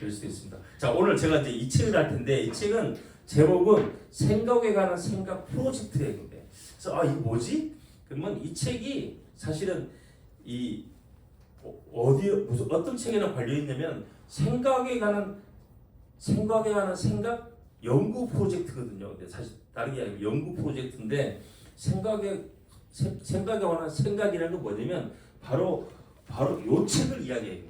그럴 수도 있습니다. 자, 오늘 제가 이제 이 책을 할 텐데 이 책은 제목은 생각에 관한 생각 프로젝트예요. 그래서 이거 뭐지? 그러면 이 책이 사실은 이 무슨 어떤 책에나 관련 있냐면 생각에 관한 생각 연구 프로젝트거든요. 근데 사실 다른 게 아니고 연구 프로젝트인데 생각에 관한 생각이라는 건 뭐냐면 바로 요 책을 이야기해요.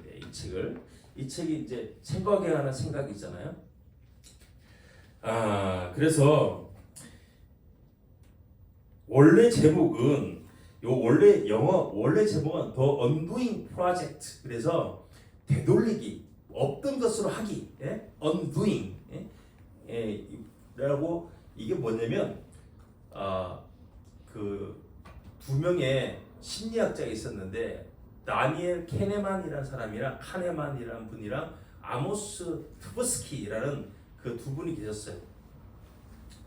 이 책이 이제 생각에 관한 생각이잖아요. 그래서 원래 제목은 원래 제목은 The Undoing Project. 그래서 되돌리기, 없던 것으로 하기, undoing. 라고 이게 뭐냐면 그 두 명의 심리학자가 있었는데 다니엘 카네만이라는 사람이랑 카네만이라는 분이랑 아모스 트부스키라는 그 두 분이 계셨어요.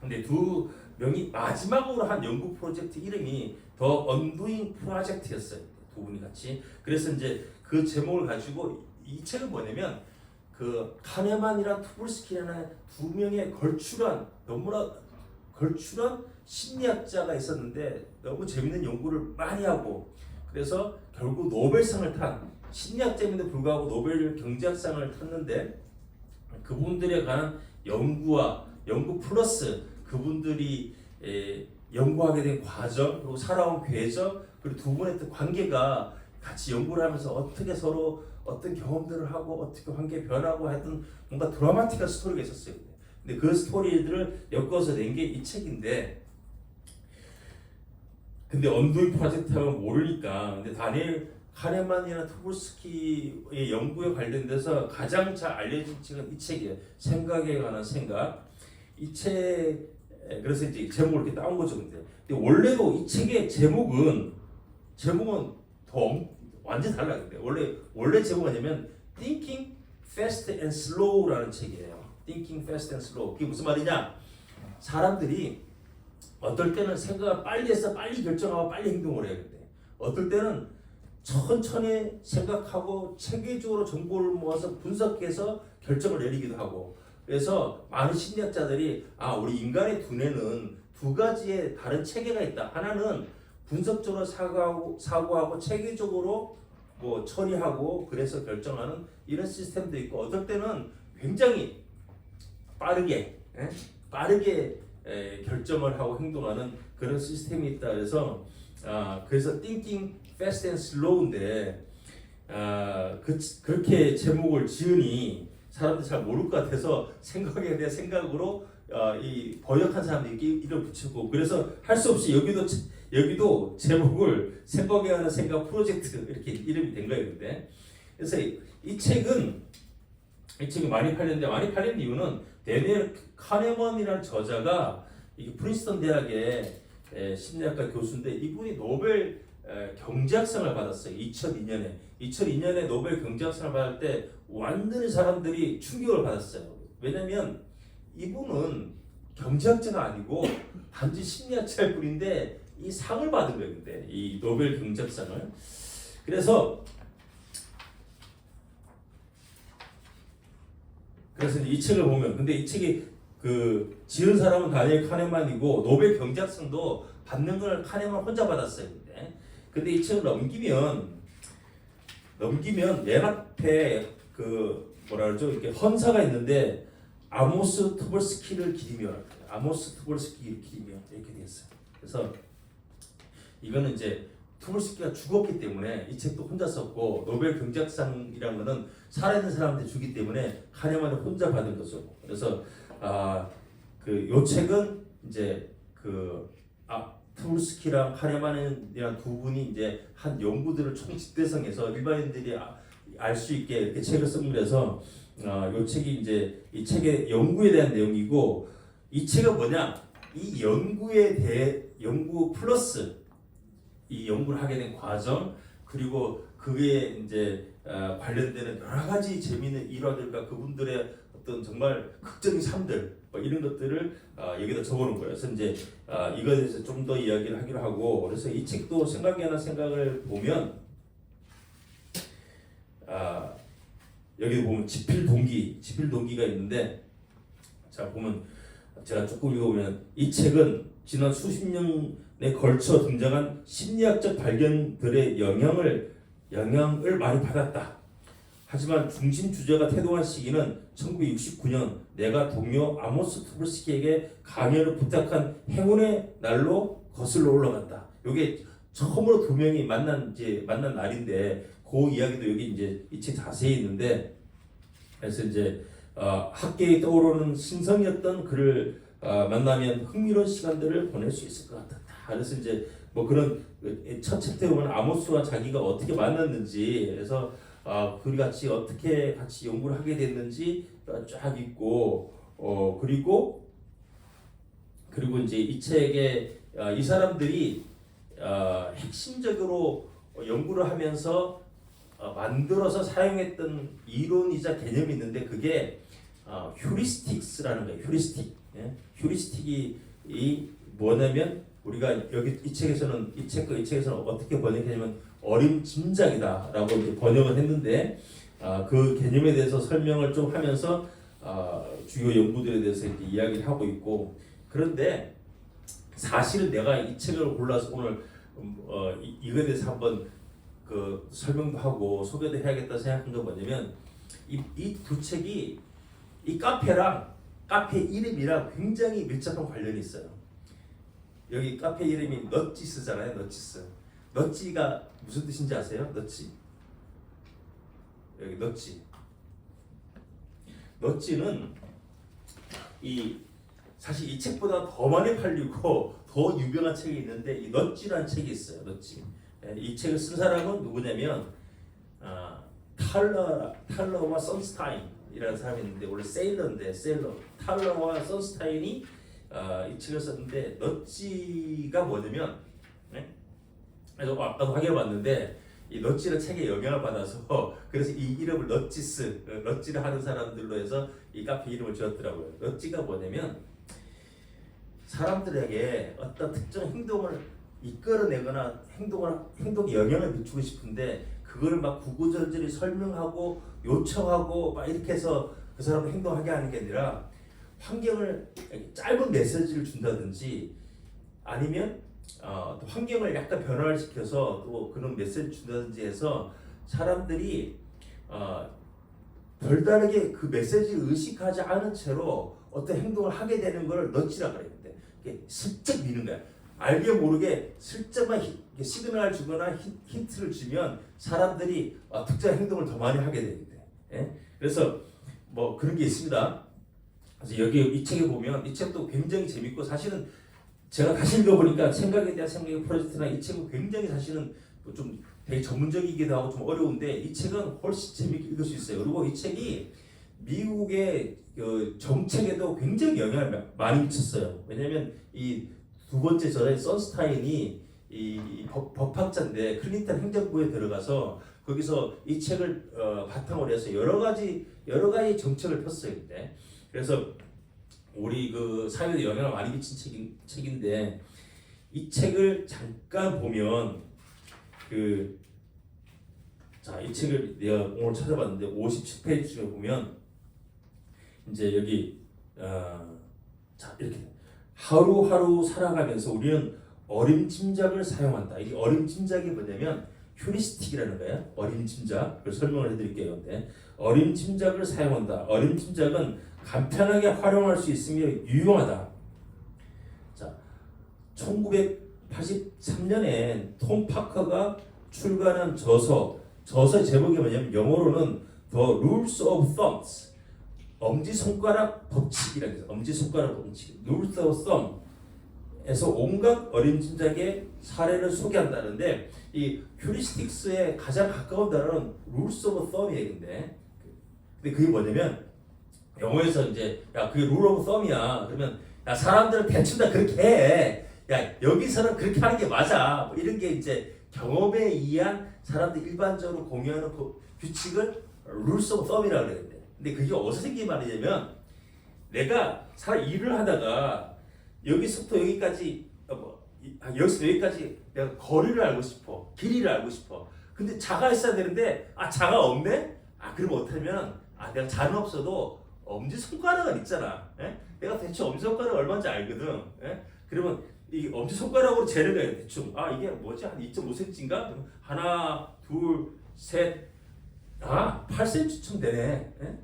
근데 두 명이 마지막으로 한 연구 프로젝트 이름이 더 언두잉 프로젝트였어요. 두 분이 같이. 그래서 이제 그 제목을 가지고 이 책은 뭐냐면 그 카네만이랑 투불스키라는 두 명의 너무나 걸출한 심리학자가 있었는데 너무 재밌는 연구를 많이 하고 그래서 결국 노벨상을 탄 심리학자임에도 불구하고 노벨 경제학상을 탔는데 그분들에 관한 연구 플러스 그분들이 연구하게 된 과정 그리고 살아온 궤적 그리고 두 분의 관계가 같이 연구를 하면서 어떻게 서로 어떤 경험들을 하고 어떻게 관계 변하고 하여튼 뭔가 드라마틱한 스토리가 있었어요. 근데 그 스토리들을 엮어서 낸 게 이 책인데 근데 언두잉 프로젝트 하면 모르니까 근데 다니엘 카네만이나 투불스키의 연구에 관련돼서 가장 잘 알려진 책은 이 책이에요. 생각에 관한 생각. 이 책 그래서 이제 제목을 이렇게 따온 거죠. 근데 원래도 이 책의 제목은 더 완전 달라요. 근데 원래 제목은 뭐냐면 Thinking Fast and Slow라는 책이에요. Thinking Fast and Slow. 그게 무슨 말이냐? 사람들이 어떨 때는 생각을 빨리 해서 빨리 결정하고 빨리 행동을 해요. 근데 어떨 때는 천천히 생각하고 체계적으로 정보를 모아서 분석해서 결정을 내리기도 하고 그래서 많은 심리학자들이 우리 인간의 두뇌는 두 가지의 다른 체계가 있다. 하나는 분석적으로 사고하고 체계적으로 뭐 처리하고 그래서 결정하는 이런 시스템도 있고 어떨 때는 굉장히 빠르게 결정을 하고 행동하는 그런 시스템이 있다. 그래서 Thinking Fast and Slow인데 그렇게 제목을 지으니 사람들이 잘 모를 것 같아서 생각에 대한 생각으로 이 번역한 사람들이 이름 붙이고 그래서 할 수 없이 여기도 제목을 생각에 관한 생각 프로젝트 이렇게 이름이 된 거예요. 근데 그래서 이 책이 많이 팔린 이유는 데니엘 카네먼이라는 저자가 이 프린스턴 대학의 심리학과 교수인데 이분이 노벨 경제학상을 받았어요. 2002년에 노벨 경제학상을 받을 때 완전히 사람들이 충격을 받았어요. 왜냐면 이분은 경제학자가 아니고 단지 심리학자일 뿐인데 이 상을 받은 거예요. 근데 이 노벨 경제학상을. 그래서 이 책을 보면 근데 이 책이 그 지은 사람은 다니엘 카네만이고 노벨 경제학상도 받는 걸 카네만 혼자 받았어요. 근데 이 책을 넘기면 맨 앞에 그 뭐라 그러죠? 이렇게 헌사가 있는데 아모스 투벌스키를 기리며 이렇게 됐어요. 그래서 이거는 이제 투벌스키가 죽었기 때문에 이 책도 혼자 썼고 노벨 경제학상이라는 거는 살아있는 사람한테 주기 때문에 카네만이 혼자 받은 거죠. 그래서 요 책은 이제 투벌스키랑 카네만이랑 두 분이 이제 한 연구들을 총집대성해서 일반인들이 알 수 있게 이렇게 책을 쓴 거라서 요 책이 이제 이 책의 연구에 대한 내용이고 이 책은 뭐냐? 이 연구 플러스 이 연구를 하게 된 과정 그리고 그게 이제 관련되는 여러 가지 재미있는 일화들과 그분들의 어떤 정말 극적인 삶들 이런 것들을 여기다 적어놓은 거예요. 그래서 이제 이거에 대해서 좀 더 이야기를 하기로 하고 그래서 이 책도 생각에 하는 생각을 보면 여기 보면 집필 동기가 있는데, 자 보면 제가 조금 읽어보면 이 책은 지난 수십 년에 걸쳐 등장한 심리학적 발견들의 영향을 많이 받았다. 하지만 중심 주제가 태동한 시기는 1969년 내가 동료 아모스 투브스키에게 강연을 부탁한 행운의 날로 거슬러 올라간다. 이게 처음으로 두 명이 만난 날인데 그 이야기도 여기 이제 이 책 자세히 있는데, 그래서 이제 학계에 떠오르는 신성이었던 그를 만나면 흥미로운 시간들을 보낼 수 있을 것 같았다. 그래서 이제 뭐 그런 첫 챕터에 보면 아모스와 자기가 어떻게 만났는지, 그래서 둘이 어떻게 같이 연구를 하게 됐는지 쫙 있고, 그리고 이제 이 책에 이 사람들이 핵심적으로 연구를 하면서 만들어서 사용했던 이론이자 개념이 있는데, 그게 휴리스틱스라는 거예요. 휴리스틱이 뭐냐면, 우리가 여기 이 책에서는 어떻게 번역하냐면 어림짐작이다라고 이제 번역을 했는데, 그 개념에 대해서 설명을 좀 하면서 주요 연구들에 대해서 이렇게 이야기를 하고 있고, 그런데 사실 내가 이 책을 골라서 오늘 이거에 대해서 한번 그 설명도 하고 소개도 해야겠다 생각한 건 뭐냐면, 이 두 책이 이 카페 이름이랑 굉장히 밀접한 관련이 있어요. 여기 카페 이름이 너치스잖아요. 너치가 무슨 뜻인지 아세요? 여기 너치는 사실 이 책보다 더 많이 팔리고 더 유명한 책이 있는데, 이 너치라는 책이 있어요. 이 책을 쓴 사람은 누구냐면 탈러와 선스타인이라는 사람이 있는데, 원래 세일러인데 탈러와 선스타인이 이 책을 썼는데, 너치가 뭐냐면, 그래서 아까도 확인해봤는데 이 너치는 책에 영향을 받아서 그래서 이 이름을 너치를 하는 사람들로 해서 이 카페 이름을 지었더라고요. 너치가 뭐냐면, 사람들에게 어떤 특정 행동을 이끌어내거나 행동에 영향을 미치고 싶은데, 그걸 막 구구절절히 설명하고 요청하고 막 이렇게 해서 그 사람을 행동하게 하는 게 아니라, 환경을 짧은 메시지를 준다든지, 아니면 또 환경을 약간 변화를 시켜서 또 그런 메시지를 준다든지 해서 사람들이 별다르게 그 메시지를 의식하지 않은 채로 어떤 행동을 하게 되는 걸 너치라고 그래요. 슬쩍 미는 거야. 알게 모르게 슬쩍만 시그널을 주거나 힌트를 주면 사람들이 특정 행동을 더 많이 하게 되는데, 그래서 뭐 그런 게 있습니다. 그래서 여기 이 책에 보면, 이 책도 굉장히 재밌고, 사실은 제가 다시 읽어보니까 생각에 대한 생각의 프로젝트나 이 책은 굉장히 사실은 좀 되게 전문적이기도 하고 좀 어려운데, 이 책은 훨씬 재밌게 읽을 수 있어요. 그리고 이 책이 미국의 그 정책에도 굉장히 영향을 많이 미쳤어요. 왜냐하면 이 두 번째 저자인 선스타인이 이 법학자인데 클린턴 행정부에 들어가서 거기서 이 책을 바탕으로 해서 여러 가지 정책을 폈어요. 그때. 그래서 우리 그 사회에 영향을 많이 미친 책인데, 이 책을 잠깐 보면 이 책을 내가 오늘 찾아봤는데 57페이지에 보면 이제 여기 이렇게 하루하루 살아가면서 우리는 어림짐작을 사용한다. 이 어림짐작이 뭐냐면 휴리스틱이라는 거예요. 어림짐작. 그걸 설명을 해드릴게요. 네. 어림짐작을 사용한다. 어림짐작은 간편하게 활용할 수 있으며 유용하다. 자, 1983년에 톰 파커가 출간한 저서의 제목이 뭐냐면, 영어로는 The Rules of Thumbs, 엄지손가락 법칙이라는 거죠. 엄지손가락 법칙, Rules of Thumb에서 온갖 어림짐작의 사례를 소개한다는데, 이 휴리스틱스의 가장 가까운 단어는 Rules of Thumb이에요. 근데 그게 뭐냐면, 영어에서 이제 그게 Rule of Thumb이야. 그러면 사람들은 대충 다 그렇게 해. 여기서는 그렇게 하는 게 맞아. 뭐 이런 게 이제 경험에 의한 사람들 일반적으로 공유하는 그 규칙을 Rules of Thumb이라고 그러는데, 근데 그게 어디서 생긴 말이냐면, 내가 일을 하다가 여기서부터 여기까지 여기서 여기까지 내가 거리를 알고 싶어, 길이를 알고 싶어. 근데 차가 있어야 되는데 차가 없네. 그럼 어쩌면 내가 잔은 없어도 엄지손가락은 있잖아. 예? 내가 대충 엄지손가락 얼마인지 알거든. 예? 그러면 이 엄지손가락으로 재는 거예요. 대충 이게 뭐지? 한 2.5cm인가? 하나 둘 셋 8cm쯤 되네. 예?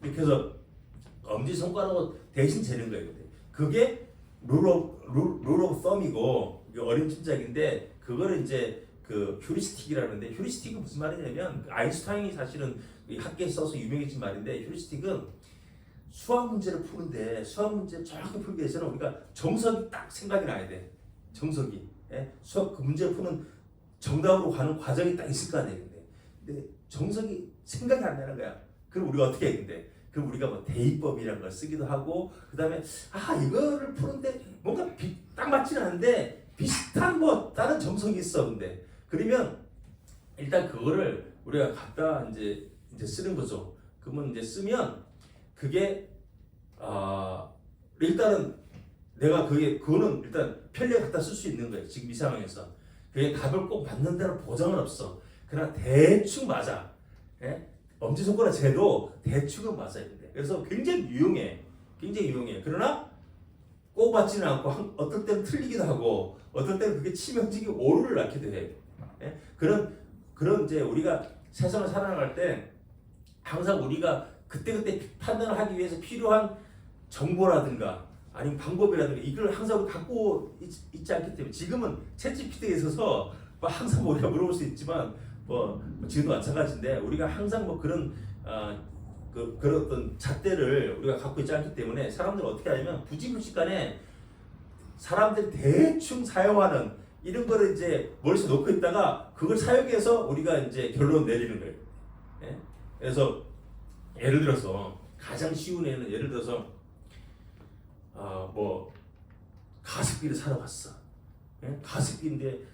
이렇게 해서 엄지손가락으로 대신 재는 거예요. 그게 룰 오브 썸이고 어림짐작인데 그거를 이제 그 휴리스틱이라는데 휴리스틱은 무슨 말이냐면 아인슈타인이 사실은 학계에 써서 유명해진 말인데 휴리스틱은 수학 문제를 푸는데 수학 문제를 정확히 풀기 위해서는 우리가 정석이 딱 생각이 나야 돼. 정석이 수학 그 문제를 푸는 정답으로 가는 과정이 딱 있을 거 아니에요. 근데 정석이 생각이 안 나는 거야. 그럼 우리가 어떻게 해야 되는데? 그럼 우리가 뭐 대입법이라는 걸 쓰기도 하고 그 다음에 이거를 푸는데 뭔가 딱 맞지는 않은데 비슷한 뭐 다른 정석이 있어. 근데 그러면 일단 그거를 우리가 갖다 이제 쓰는 거죠. 그러면 이제 쓰면 그게 일단은 내가 그거는 일단 편리하게 갖다 쓸 수 있는 거예요. 지금 이 상황에서 그게 답을 꼭 맞는다는 보장은 없어. 그러나 대충 맞아. 엄지손가락 재도 대충은 맞아야 돼. 그래서 굉장히 유용해. 그러나 꼭 맞지는 않고 어떨 때는 틀리기도 하고 어떨 때는 그게 치명적인 오류를 낳기도 해. 그런 이제 우리가 세상을 살아갈 때 항상 우리가 그때그때 판단을 하기 위해서 필요한 정보라든가 아니면 방법이라든가 이걸 항상 갖고 있지 않기 때문에 지금은 챗GPT에 있어서 항상 우리가 물어볼 수 있지만 지금도 마찬가지인데 우리가 항상 그런 그런 어떤 잣대를 우리가 갖고 있지 않기 때문에 사람들은 어떻게 하냐면 부지불식간에 사람들이 대충 사용하는 이런 거를 이제 머릿속에 놓고 있다가 그걸 사용해서 우리가 이제 결론 내리는 거예요. 그래서 예를 들어서 가장 쉬운 예는 예를 들어서 가습기를 사러 갔어. 가습기인데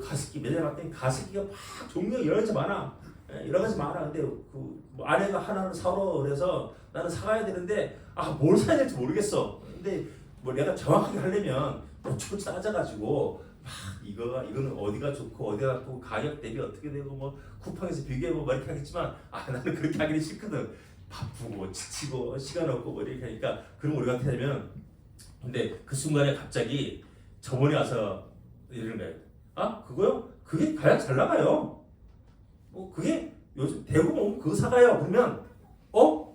가습기 매장 갔더니 가습기가 막 종류가 여러 가지 많아. 여러 가지 많아. 근데 아내가 하나를 사러 그래서 나는 사가야 되는데 뭘 사야 될지 모르겠어. 근데 내가 정확하게 하려면 쭉 따져가지고 이거는 어디가 좋고 어디가 나쁘고 가격 대비 어떻게 되고 쿠팡에서 비교해보고 이렇게 하겠지만 나는 그렇게 하기는 싫거든. 바쁘고 지치고 시간 없고 이렇게 하니까 그럼 우리가 어떻게 하냐면 근데 그 순간에 갑자기 점원이 와서 이러는 거예요. 그거요? 그게 가장 잘 나가요. 그게 요즘 대부분 그거 사가요. 그러면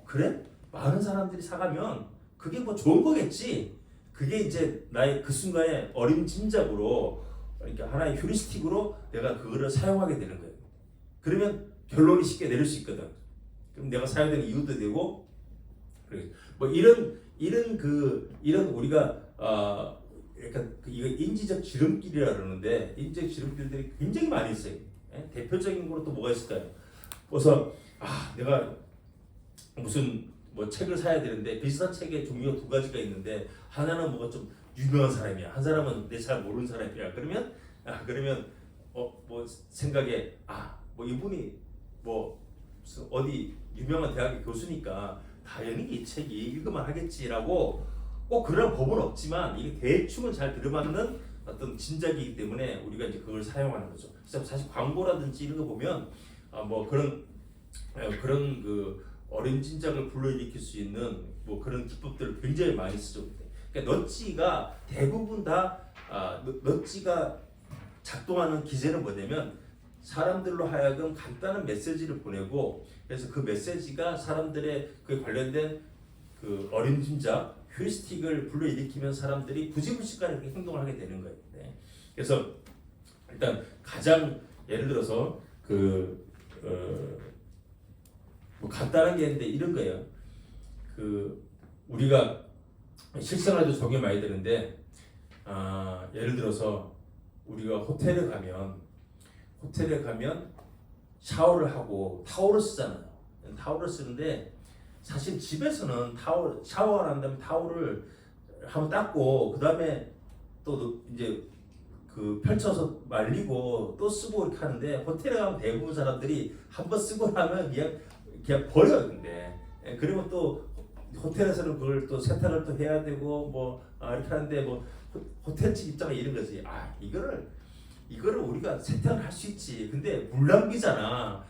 그래? 많은 사람들이 사가면 그게 좋은 거겠지. 그게 이제 나의 그 순간에 어림짐작으로 그러니까 하나의 휴리스틱으로 내가 그거를 사용하게 되는 거예요. 그러면 결론이 쉽게 내릴 수 있거든. 그럼 내가 사용되는 이유도 되고 이런 우리가 약간 이거 인지적 지름길이라 그러는데 인지적 지름길들이 굉장히 많이 있어요. 대표적인 거로 또 뭐가 있을까요? 그래서 내가 무슨 책을 사야 되는데 비슷한 책의 종류가 두 가지가 있는데 하나는 뭐가 좀 유명한 사람이야. 한 사람은 내 잘 모르는 사람이야. 그러면 생각에 이분이 무슨 어디 유명한 대학의 교수니까 당연히 이 책이 읽을만 하겠지라고 꼭 그런 법은 없지만 이게 대충은 잘 들어맞는 어떤 진작이기 때문에 우리가 이제 그걸 사용하는 거죠. 그래서 사실 광고라든지 이런 거 보면 그런 그 어린 진작을 불러일으킬 수 있는 그런 기법들을 굉장히 많이 쓰죠. 그러니까 넛지가 대부분 다 넛지가 작동하는 기제는 뭐냐면 사람들로 하여금 간단한 메시지를 보내고 그래서 그 메시지가 사람들의 그 관련된 그 어림짐작 휴리스틱을 불러일으키면 사람들이 부지불식간에 그렇게 행동을 하게 되는 거예요. 그래서 일단 가장 예를 들어서 간단한 게 있는데 이런 거예요. 우리가 실생활도 적용이 많이 되는데 예를 들어서 우리가 호텔에 가면 샤워를 하고 타월을 쓰잖아요. 타월을 쓰는데 사실 집에서는 샤워를 한 다음에 타월을 한번 닦고 그 다음에 또 이제 펼쳐서 말리고 또 쓰고 이렇게 하는데 하호텔에 가면 대부분 사람들이 한번 쓰고 나면 그냥 버려요. 근데 그리고 또 호텔에서는 그걸 또 세탁을 또 해야 되고 이렇게 하는데 호텔집 입장에 이런 거지. 이거를 우리가 세탁을 할 수 있지. 근데 물 낭비잖아.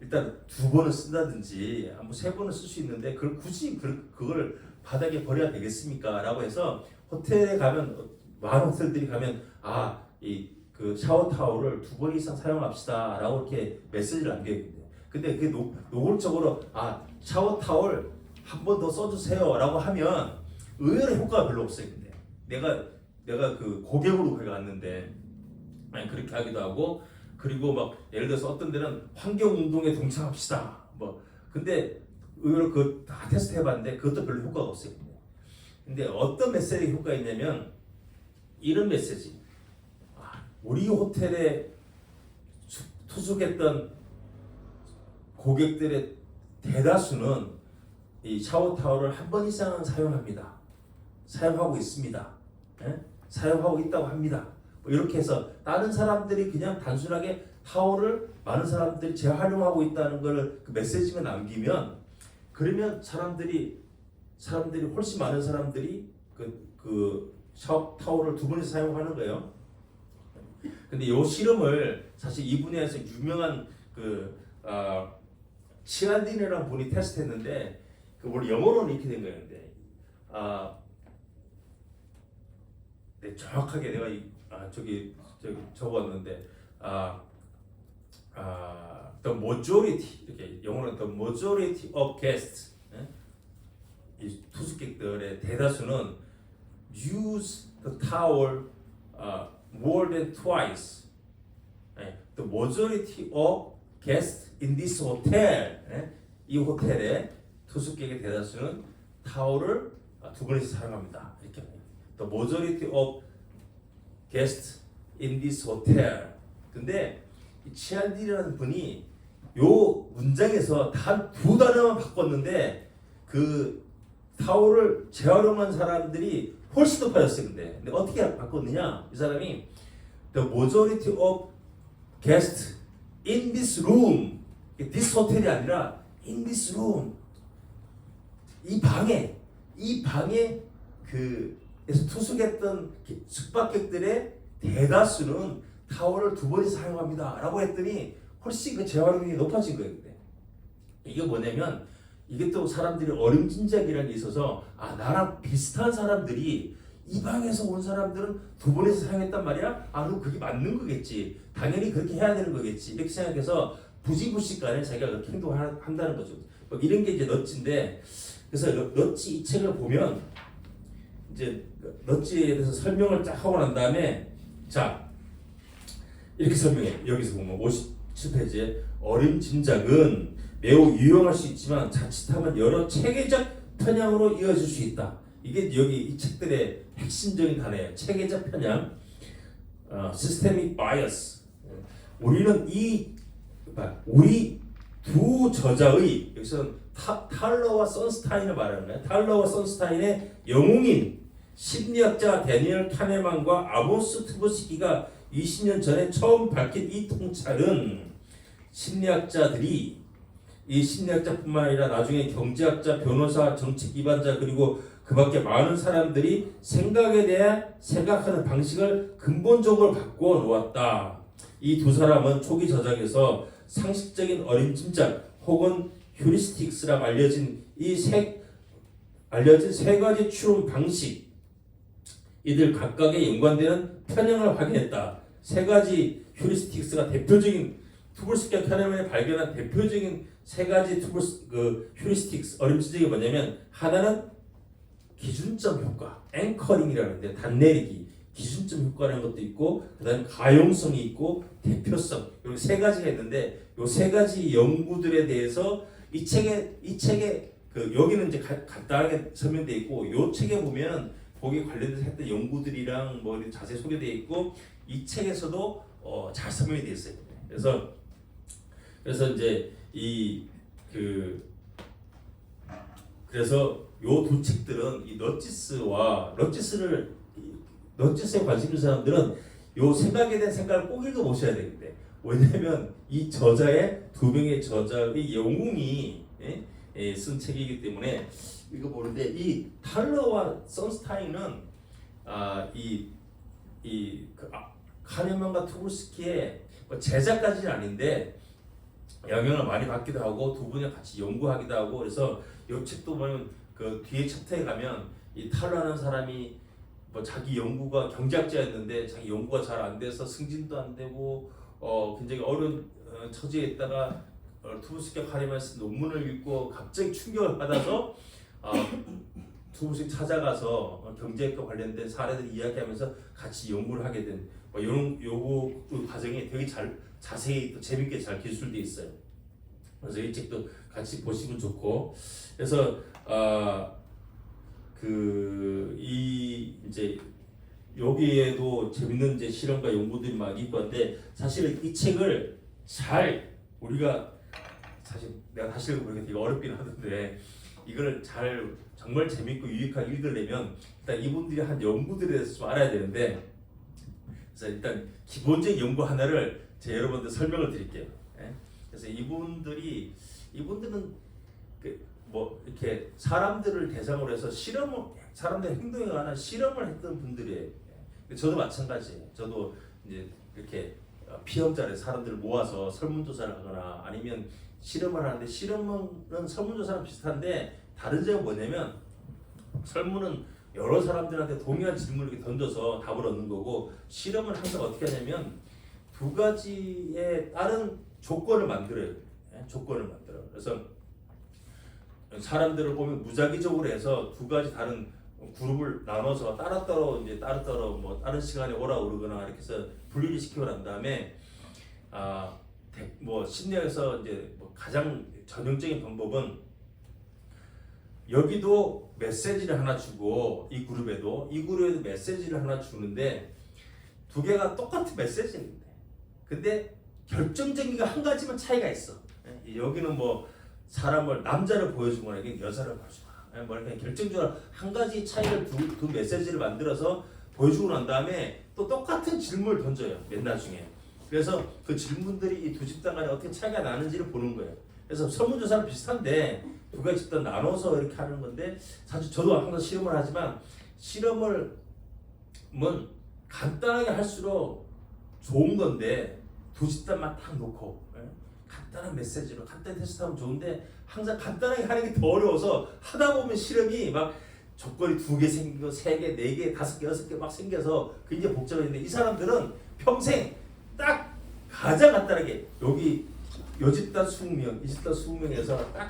일단 2번은 쓴다든지 뭐 3번은 쓸 수 있는데 그걸 굳이 그걸 바닥에 버려야 되겠습니까? 라고 해서 호텔에 가면 많은 호텔들이 가면 이 그 샤워 타월을 2번 이상 사용합시다 라고 이렇게 메시지를 남겨있거든요. 근데 그게 노골적으로 샤워 타월 한 번 더 써주세요 라고 하면 의외로 효과가 별로 없어요. 근데 내가 그 고객으로 거기 갔는데 그렇게 하기도 하고, 그리고 막 예를 들어서 어떤 데는 환경 운동에 동참합시다 뭐, 근데 의외로 그 다 테스트 해봤는데 그것도 별로 효과가 없어요. 근데 어떤 메시지 효과가 있냐면 이런 메시지. 우리 호텔에 투숙했던 고객들의 대다수는 이 샤워 타월을 한 번 이상은 사용하고 있습니다. 사용하고 있다고 합니다. 뭐 이렇게 해서 다른 사람들이 그냥 단순하게 타월을 많은 사람들이 재활용하고 있다는 걸 그 메시지가 남기면, 그러면 사람들이 훨씬 많은 사람들이 그 샤워 타월을 2번 이상 사용하는 거예요. 근데 이 실험을 사실 이 분야에서 유명한 치알딘이라는 분이 테스트했는데, 원래 영어로는 이렇게 된 거예요. 근데 네, 정확하게 내가 저기 적었는데 the majority, 이렇게 영어로는 the majority of guests, 이 투숙객들의 대다수는 use the towel more than twice. The majority of guests in this hotel, 이 호텔의 투숙객의 대다수는 타월을 2번 이상 사용합니다. 이렇게 the majority of guests in this hotel. 근데 이 치알디라는 분이 요 문장에서 단 2단어만 바꿨는데 그 타월을 재활용한 사람들이 훨씬 높아졌어요. 근데 어떻게 바꿨느냐? 이 사람이 the majority of guests in this room, this 호텔이 아니라 in this room, 이 방에 그에서 투숙했던 숙박객들의 대다수는 타월을 2번 이상 사용합니다 라고 했더니 훨씬 그 재활용률이 높아진 거예요. 근데 이게 뭐냐면, 이게 또 사람들이 어림짐작이라는 게 있어서 나랑 비슷한 사람들이 이 방에서 온 사람들은 2번 이상 사용했단 말이야? 그럼 그게 맞는 거겠지, 당연히 그렇게 해야 되는 거겠지, 이렇게 생각해서 부지불식간에 자기가 그렇게 행동한다는 거죠. 뭐 이런 게 이제 넛지인데, 그래서 넛지 이 책을 보면 이제 넛지에 대해서 설명을 쫙 하고 난 다음에 이렇게 설명해. 여기서 보면 57페이지에 어림짐작은 매우 유용할 수 있지만 자칫하면 여러 체계적 편향으로 이어질 수 있다. 이게 여기 이 책들의 핵심적인 단어예요. 체계적 편향, systemic bias. 우리는 우리 두 저자의, 여기서 탈러와 선스타인을 말하는 거예요. 탈러와 선스타인의 영웅인 심리학자 데니얼 카네만과 아모스 트부스키가 20년 전에 처음 밝힌 이 통찰은 심리학자들이, 이 심리학자뿐만 아니라 나중에 경제학자, 변호사, 정책 기반자, 그리고 그 밖에 많은 사람들이 생각에 대해 생각하는 방식을 근본적으로 바꾸어 놓았다. 이 두 사람은 초기 저작에서 상식적인 어림짐작 혹은 휴리스틱스라 알려진 세 가지 추론 방식, 이들 각각에 연관되는 편향을 확인했다. 세 가지 휴리스틱스가 대표적인 투블스키와 카네만이 발견한 대표적인 세 가지 휴리스틱스, 어림짐작이 뭐냐면, 하나는 기준점 효과, 앵커링이라는데 단내리기, 기준점 효과라는 것도 있고, 그다음에 가용성이 있고 대표성, 이렇게 세 가지가 있는데, 이 세 가지 연구들에 대해서 이 책에 여기는 이제 간단하게 설명되어 있고, 이 책에 보면 거기 관련돼서 했던 연구들이랑 뭐 자세히 소개되어 있고, 이 책에서도 잘 설명이 되어 있어요. 그래서 이제 그래서 요 두 책들은 이 넛지스에 관심 있는 사람들은 요 생각에 대한 생각을 꼭 읽어보셔야 되는데, 왜냐하면 이 두 명의 저자의 영웅이 쓴 책이기 때문에 이거 보는데, 이 탈러와 선스타인은 카네만과 투블스키의 제자까지는 아닌데 영향을 많이 받기도 하고 두 분이 같이 연구하기도 하고 그래서 이 책도 보면 그 뒤에 챕터에 가면 이 탈로하는 사람이 뭐 자기 연구가 경제학자였는데 자기 연구가 잘 안 돼서 승진도 안 되고 굉장히 어려운 처지에 있다가 투부스키 카리마스 논문을 읽고 갑자기 충격을 받아서 투부스키 찾아가서 경제학과 관련된 사례들 이야기하면서 같이 연구를 하게 된 이런 그 과정이 되게 자세히 또 재밌게 잘 기술되어 있어요. 그래서 이 책도 같이 보시면 좋고 그래서 이제 여기에도 재밌는 이제 실험과 연구들이 막 있고 한데 사실은 이 책을 잘 우리가 사실 내가 다시 읽어보니까 되게 어렵긴 하던데 이걸 잘 정말 재밌고 유익하게 읽으려면 일단 이분들이 한 연구들에 대해서 좀 알아야 되는데 그래서 일단 기본적인 연구 하나를 제가 여러분들 설명을 드릴게요. 그래서 이분들은 뭐 이렇게 사람들을 대상으로 해서 사람들 행동에 관한 실험을 했던 분들이에요. 저도 마찬가지예요. 저도 이제 이렇게 피험자를 사람들을 모아서 설문조사를 하거나 아니면 실험을 하는데 실험은 설문조사랑 비슷한데 다른 점은 뭐냐면 설문은 여러 사람들한테 동일한 질문을 이렇게 던져서 답을 얻는 거고 실험은 항상 어떻게 하냐면 두 가지의 다른 조건을 만들어요. 조건을 만들어. 그래서 사람들을 보면 무작위적으로 해서 두 가지 다른 그룹을 나눠서 따로따로 뭐 다른 시간에 오라 그러거나 이렇게 해서 분리를 시키고 난 다음에 뭐 심리학에서 이제 뭐 가장 전형적인 방법은 여기도 메시지를 하나 주고 이 그룹에도 메시지를 하나 주는데 두 개가 똑같은 메시지인데 근데 결정적인 거 한 가지만 차이가 있어. 여기는 뭐 사람을 남자를 보여주거나 여기는 여자를 보여주거나 뭐 이렇게 결정적으로 한 가지 차이를 두 메시지를 만들어서 보여주고 난 다음에 또 똑같은 질문을 던져요. 맨날 중에. 그래서 그 질문들이 이 두 집단 간에 어떻게 차이가 나는지를 보는 거예요. 그래서 설문조사는 비슷한데 두 가지 집단 나눠서 이렇게 하는 건데 사실 저도 항상 실험을 하지만 실험을 간단하게 할수록 좋은 건데 두 집단만 딱 놓고 간단한 메시지로 간단히 테스트하면 좋은데 항상 간단하게 하는 게 더 어려워서 하다 보면 실험이 막 조건이 2개 생기고 3개, 4개, 5개, 6개 막 생겨서 굉장히 복잡했는데 이 사람들은 평생 딱 가장 간단하게 여기 요 집단 20명, 이 집단 20명에서 딱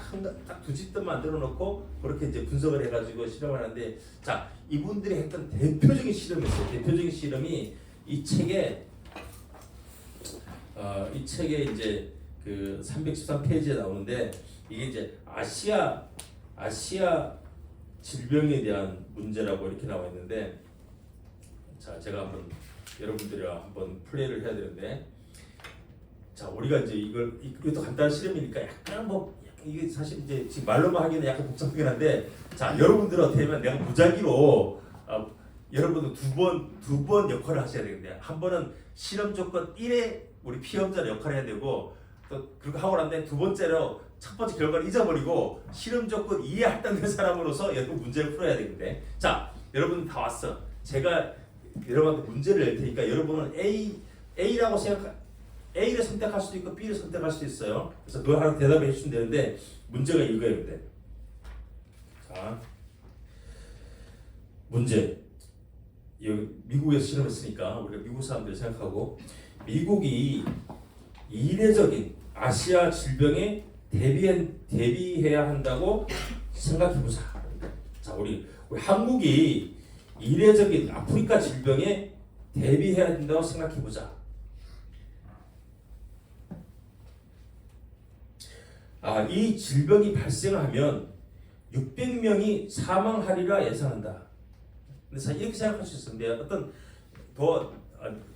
두 집단 만들어 놓고 그렇게 이제 분석을 해가지고 실험을 하는데 자 이분들이 했던 대표적인 실험이 있어요. 대표적인 실험이 이 책에 이제 그 313페이지에 나오는데 이게 이제 아시아 질병에 대한 문제라고 이렇게 나와 있는데 자 제가 한번 여러분들이랑 한번 플레이를 해야 되는데 자 우리가 이제 이것도 간단한 실험이니까 약간 이게 사실 이제 지금 말로만 하기는 약간 복잡하긴 한데 자 여러분들은 어떻게 하면 내가 무작위로 여러분들 두 번 역할을 하셔야 되는데 한 번은 실험 조건 1에 우리 피험자의 역할을 해야 되고 또 그렇게 하고 난 다음에 두 번째로 첫 번째 결과를 잊어버리고 실험 조건 2에 할당된 사람으로서 여러분 문제를 풀어야 되는데 자 여러분 다 왔어. 제가 여러분한테 문제를 낼 테니까 여러분은 A를 선택할 수도 있고 B를 선택할 수도 있어요. 그래서 그거 하나 대답해 주시면 되는데 문제가 이거예요. 자 문제 여기 미국에서 실험했으니까 우리가 미국 사람들 생각하고 미국이 이례적인 아시아 질병에 대비해야 한다고 생각해보자. 자 우리 한국이 이례적인 아프리카 질병에 대비해야 된다고 생각해보자. 이 질병이 발생하면 600명이 사망하리라 예상한다. 근데 이렇게 생각할 수 있었는데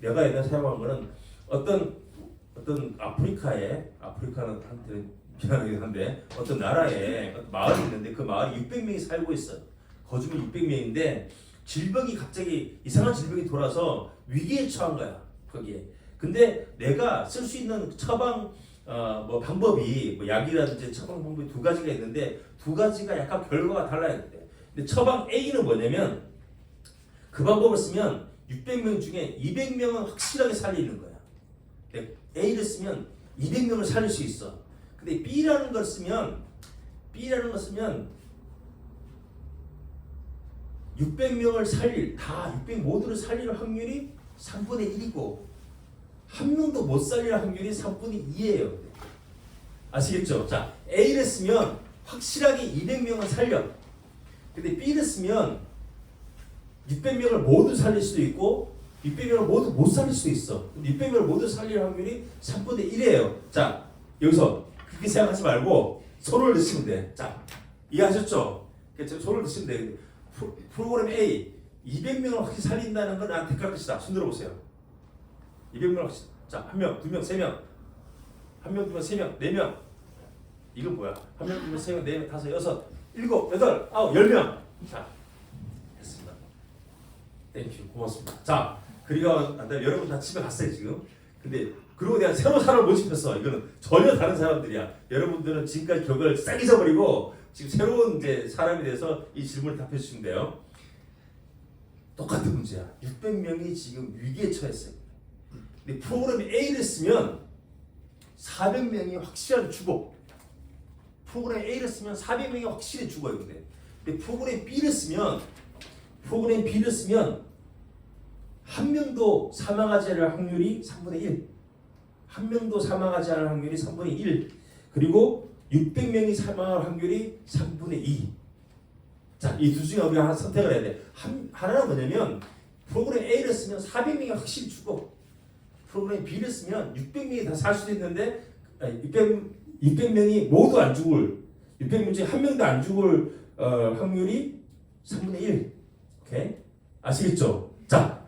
내가 옛날에 사용한 거는 어떤 아프리카는 한테 미안하긴 한데 어떤 나라에 마을이 있는데 그 마을에 600명이 살고 있어요. 거주민 600명인데 질병이 갑자기 이상한 질병이 돌아서 위기에 처한 거야 거기에. 근데 내가 쓸 수 있는 처방 방법이 약이라든지 처방 방법이 두 가지가 있는데 두 가지가 약간 결과가 달라야 돼. 근데 처방 A는 뭐냐면 그 방법을 쓰면 600명 중에 200명은 확실하게 살리는 거야. A를 쓰면 200명을 살릴 수 있어. 근데 B라는 걸 쓰면 600명을 살릴, 다 600 모두를 살릴 확률이 3분의 1이고 한 명도 못 살릴 확률이 3분의 2예요. 아시겠죠? 자, A를 쓰면 확실하게 200명을 살려. 근데 B를 쓰면 600명을 모두 살릴 수도 있고 600명을 모두 못 살릴 수도 있어. 600명을 모두 살릴 확률이 3분의 1이에요. 자, 여기서 그렇게 생각하지 말고 손을 넣으시면 돼. 자, 이해하셨죠? 손을 넣으시면 돼. 프로그램 A 200명을 확실히 살린다는 건 나한테 택할 것이다. 손 들어보세요. 200명을 확실히. 자, 1명, 2명, 3명. 1명, 2명, 3명, 4명. 이건 뭐야? 1명, 2명, 3명, 4명, 5, 6, 7, 8, 9, 10명. 자, 됐습니다. 땡큐. 고맙습니다. 자, 그리고 여러분 다 집에 갔어요 지금. 근데 그리고 내가 새로 사람을 모집했어. 이거는 전혀 다른 사람들이야. 여러분들은 지금까지 결과를 싹 잊어버리고 지금 새로운 이제 사람에 대해서 이 질문을 답해 주시면 돼요. 똑같은 문제야. 600명이 지금 위기에 처했어요. 근데 프로그램 A를 쓰면 400명이 확실하게 죽어. 프로그램 A를 쓰면 400명이 확실히 죽어요. 근데 프로그램 B를 쓰면 한 명도 사망하지 않을 확률이 3분의 1. 한 명도 사망하지 않을 확률이 3분의 1. 그리고 600명이 사망할 확률이 3분의 2. 자, 이 두 중에 우리가 하나 선택을 해야 돼. 하나는 뭐냐면 프로그램 A를 쓰면 400명이 확실히 죽어. 프로그램 B를 쓰면 600명이 다 살 수도 있는데 600명이 모두 안 죽을 600명 중에 한 명도 안 죽을 확률이 3분의 1. 오케이? 아시겠죠? 자,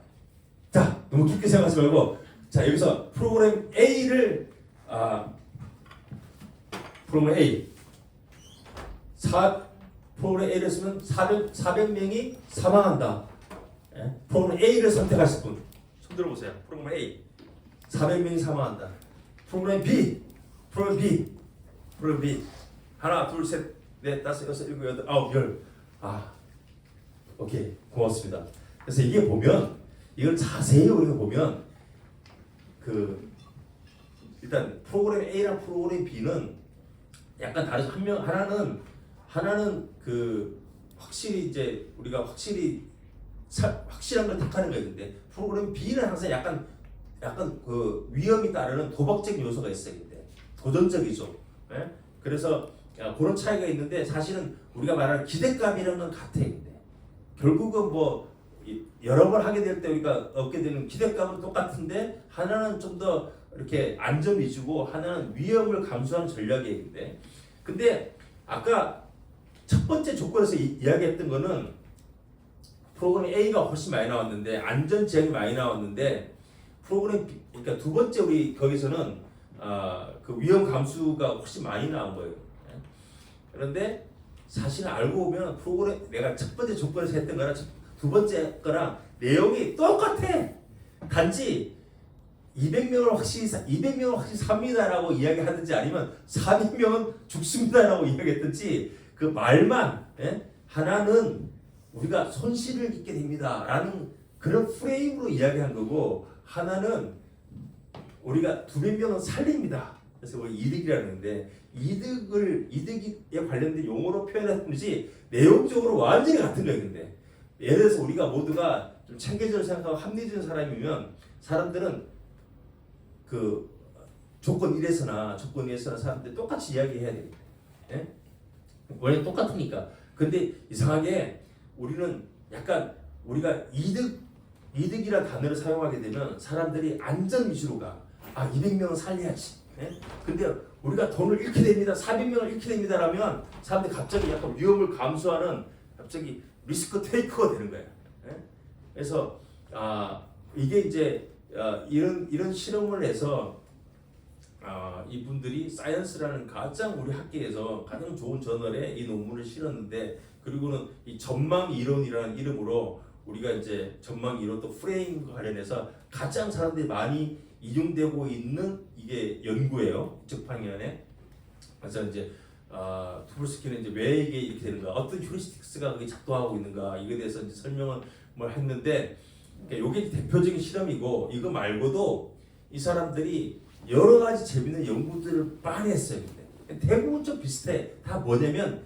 너무 깊게 생각하지 말고 자, 여기서 프로그램 A를 프로그램 A 프로그램 A를 쓰면 400명이 사망한다. 예? 프로그램 A를 선택하실 분 손 들어보세요. 프로그램 A 400명이 사망한다. 프로그램 B 하나 둘 셋 넷 다섯 여섯 일곱 여덟 아홉 열. 오케이, 고맙습니다. 그래서 이게 보면 이걸 자세히 우리가 보면 일단 프로그램 A랑 프로그램 B는 약간 다르죠. 하나는 확실히 이제 우리가 확실한 걸 택하는 거예요. 근데 프로그램 B는 항상 약간 위험이 따르는 도박적인 요소가 있어요. 근데 도전적이죠. 예? 그래서 그런 차이가 있는데 사실은 우리가 말하는 기대감이라는 건 같아요. 근데 결국은 뭐 여러 번 하게 될 때 우리가 얻게 되는 기대감은 똑같은데 하나는 좀 더 이렇게 안전 위주고 하나는 위험을 감수하는 전략이에요. 근데 아까 첫 번째 조건에서 이야기했던 거는 프로그램 A가 훨씬 많이 나왔는데 안전 지역이 많이 나왔는데 프로그램 B, 그러니까 두 번째 우리 거기서는 그 위험 감수가 훨씬 많이 나온 거예요. 그런데 사실 알고 보면 프로그램 내가 첫 번째 조건에서 했던 거랑 두 번째 거랑 내용이 똑같아. 단지 200명을 확실히 삽니다라고 이야기하든지 아니면 400명은 죽습니다라고 이야기했든지 그 말만 하나는 우리가 손실을 입게 됩니다라는 그런 프레임으로 이야기한 거고 하나는 우리가 200명은 살립니다. 그래서 뭐 이득이라는 건데 이득에 관련된 용어로 표현한 것이 내용적으로 완전히 같은 거예요. 근데 예를 들어서 우리가 모두가 좀 챙겨줄 생각하고 합리적인 사람이면 사람들은 그 조건 1에서나 조건 2에서나 사람들이 똑같이 이야기해야 됩니다. 예? 원래 똑같으니까. 근데 이상하게 우리는 약간 우리가 이득이라는 단어를 사용하게 되면 사람들이 안전 위주로 가. 200명은 살려야지. 예? 근데 우리가 돈을 잃게 됩니다. 400명을 잃게 됩니다라면 사람들이 갑자기 약간 위험을 감수하는 갑자기 리스크 테이커가 되는 거예요. 예? 그래서 이게 이제 이런 실험을 해서 이분들이 사이언스라는 가장 우리 학계에서 가장 좋은 저널에 이 논문을 실었는데 그리고는 이 전망 이론이라는 이름으로 우리가 이제 전망 이론 또 프레임과 관련해서 가장 사람들이 많이 이용되고 있는 이게 연구예요. 이쪽 방향에. 그래서 이제 투블스키는 이제 왜 이게 이렇게 되는가, 어떤 휴리스틱스가 그게 작동하고 있는가 이거에 대해서 이제 설명을 했는데 그러니까 이게 대표적인 실험이고 이거 말고도 이 사람들이 여러 가지 재밌는 연구들을 많이 했어요. 대부분 좀 비슷해. 다 뭐냐면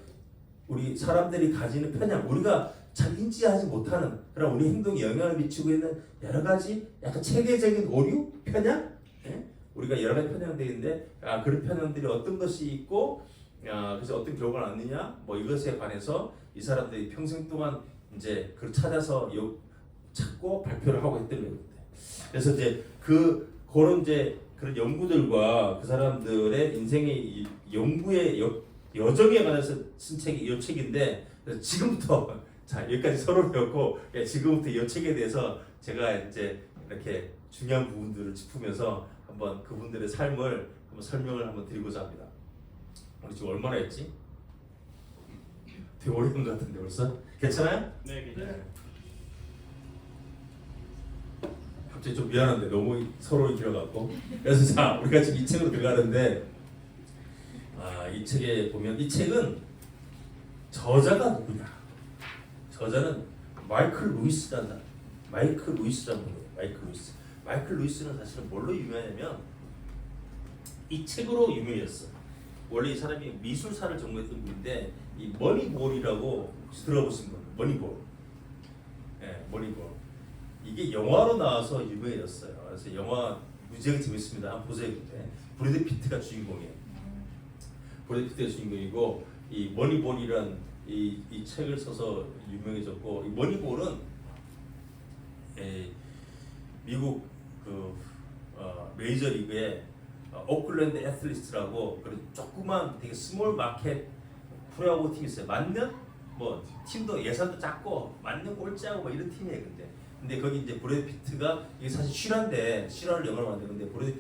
우리 사람들이 가지는 편향, 우리가 잘 인지하지 못하는 그런 우리 행동에 영향을 미치고 있는 여러 가지 약간 체계적인 오류, 편향, 예? 우리가 여러 가지 편향되어 있는데 그런 편향들이 어떤 것이 있고 그래서 어떤 결과가 났느냐, 뭐 이것에 관해서 이 사람들이 평생 동안 이제 그걸 찾아서 찾고 발표를 하고 했던 거예요. 그래서 이제 그런 이제 그런 연구들과 그 사람들의 인생의 연구의 여정에 관해서 쓴 책이 이 책인데, 그래서 지금부터 자 여기까지 서로 배웠고 지금부터 이 책에 대해서 제가 이제 이렇게 중요한 부분들을 짚으면서 한번 그분들의 삶을 한번 설명을 한번 드리고자 합니다. 우리 지금 얼마나 했지? 되게 오래 한 것 같은데 벌써? 괜찮아요? 네, 괜찮아요. 갑자기 좀 미안한데 너무 서로 길어갖고. 그래서 자 우리가 지금 이 책으로 들어가는데 이 책에 보면 이 책은 저자가 누구냐? 저자는 마이클 루이스라는 분이에요. 마이클 루이스는 사실은 뭘로 유명하냐면 이 책으로 유명했어. 원래 이 사람이 미술사를 전공했던 분인데 이 머니볼이라고 혹시 들어보신 분? 머니볼. 네, 머니볼. 이게 영화로 나와서 유명해졌어요. 그래서 영화 무지하게 재밌습니다. 한번 보세요. 브래드 피트가 주인공이에요. 브래드 피트가 주인공이고 이 머니볼이란 이 책을 써서 유명해졌고, 이 머니볼은 미국 메이저리그의 오클랜드 애슬리트라고 그런 조그만 되게 스몰 마켓 프로야구 팀이 있어요. 맞는 뭐 팀도 예산도 작고 맞는 꼴찌하고 뭐 이런 팀이에요. 근데 거기 이제 브래드 피트가 이게 사실 실화를 영화로 만드는데 브래드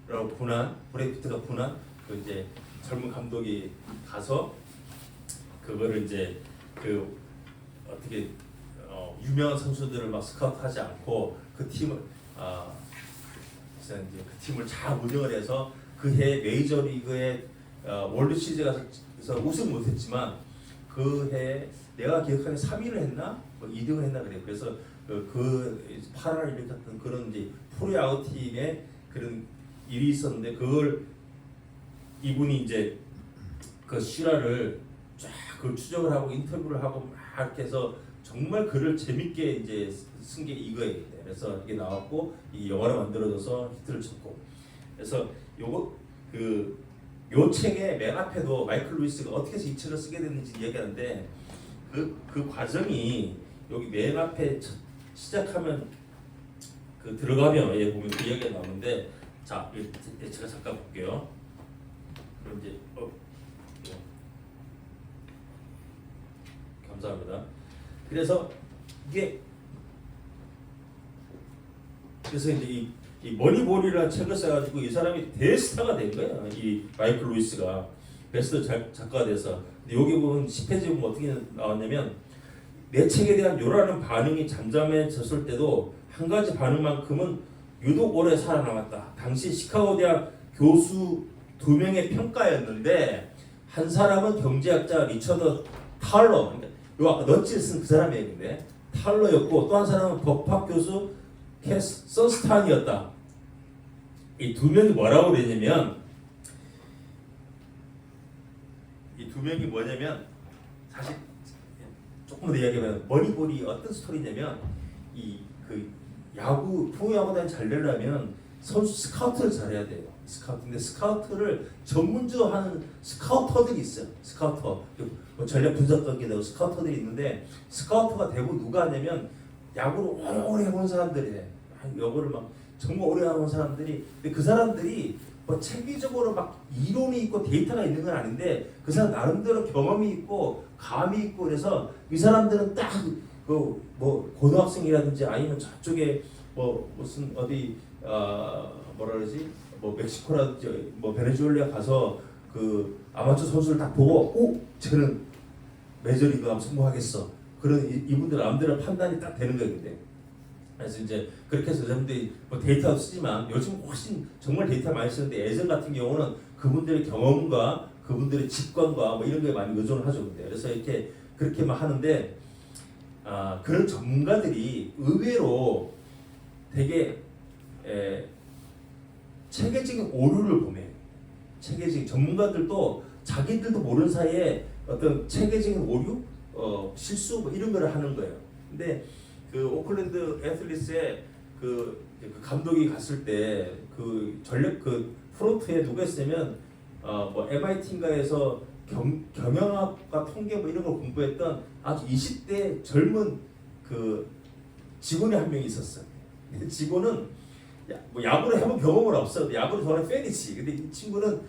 피트가 분한 그 이제 젊은 감독이 가서 그거를 이제 그 어떻게 유명한 선수들을 막 스카우트하지 않고 그 팀을 이제 그 팀을 잘 운영을 해서 그 해 메이저리그의 월드 시리즈 가서 우승 못했지만 그 해 내가 기억하기에 3위를 했나 뭐 2등을 했나 그래요. 그래서 그 파란을 일으켰던 그런 이제 프로야구 팀의 그런 일이 있었는데 그걸 이분이 이제 그 실화를 쫙 그걸 추적을 하고 인터뷰를 하고 막 이렇게 해서 정말 글을 재밌게 이제 쓴 게 이거예요. 그래서 이게 나왔고 이 영화로 만들어져서 히트를 쳤고, 그래서 요 책의 맨 앞에도 마이클 루이스가 어떻게 해서 이 책을 쓰게 됐는지 이야기하는데 그 과정이 여기 맨 앞에 시작하면 그 들어가면 얘 보면 그 이야기가 나오는데, 자 제가 잠깐 볼게요. 그럼 이제 감사합니다. 그래서 이제 이 머니볼이라는 책을 써가지고 이 사람이 대스타가 된 거야. 이 마이클 루이스가 베스트 작가가 돼서. 근데 여기 보면 10페이지 보면 어떻게 나왔냐면, 내 책에 대한 요라는 반응이 잠잠해졌을 때도 한 가지 반응만큼은 유독 오래 살아남았다. 당시 시카고 대학 교수 2명의 평가였는데 한 사람은 경제학자 리처드 탈러, 요 아까 넛지를 쓴 그 사람이에요. 근데 탈러였고 또 한 사람은 법학 교수 캐스 선스탄이었다. 이 두 명이 뭐라고 그랬냐면, 이 두 명이 뭐냐면 사실 조금 더 이야기하면 머니볼이 어떤 스토리냐면, 그 야구 프로야구단 잘 되려면 선수 스카우트를 잘해야 돼요. 근데 스카우트를 전문적으로 하는 스카우터들이 있어요. 스카우터 뭐 전략 분석가기도 스카우터들이 있는데, 스카우터가 대부분 누가 하냐면 야구를 오래 해본 사람들이에요. 야구를 막 정말 오래 해본 사람들이. 근데 그 사람들이 뭐 체계적으로 막 이론이 있고 데이터가 있는 건 아닌데 그 사람 나름대로 경험이 있고 감이 있고, 그래서 이 사람들은 딱 그 뭐 고등학생이라든지 아니면 저쪽에 뭐 무슨 어디 뭐라 그러지 뭐 멕시코라든지 뭐 베네수엘라 가서 그 아마추어 선수를 딱 보고 쟤는 메이저리그 가면 성공하겠어. 그런 이분들 마음대로 판단이 딱 되는 거예요. 근데 그래서 이제 그렇게 해서 여러분들이 뭐 데이터도 쓰지만 요즘 훨씬 정말 데이터 많이 쓰는데, 예전 같은 경우는 그분들의 경험과 그분들의 직관과 뭐 이런 거에 많이 의존을 하죠. 근데 그래서 이렇게 그렇게 막 하는데 그런 전문가들이 의외로 되게 체계적인 오류를 보면 체계적인 전문가들도 자기들도 모르는 사이에 어떤 체계적인 오류, 실수 뭐 이런 거를 하는 거예요. 근데 그 오클랜드 애슬리스의 그 감독이 갔을 때 그 전력 그 프론트에 누가 있으면 뭐 MIT인가에서 경영학과 통계 뭐 이런 걸 공부했던 아주 20대 젊은 그 직원이 한 명이 있었어요. 직원은 뭐 야구를 해본 경험은 없어. 야구를 좋아하는 팬이지. 근데 이 친구는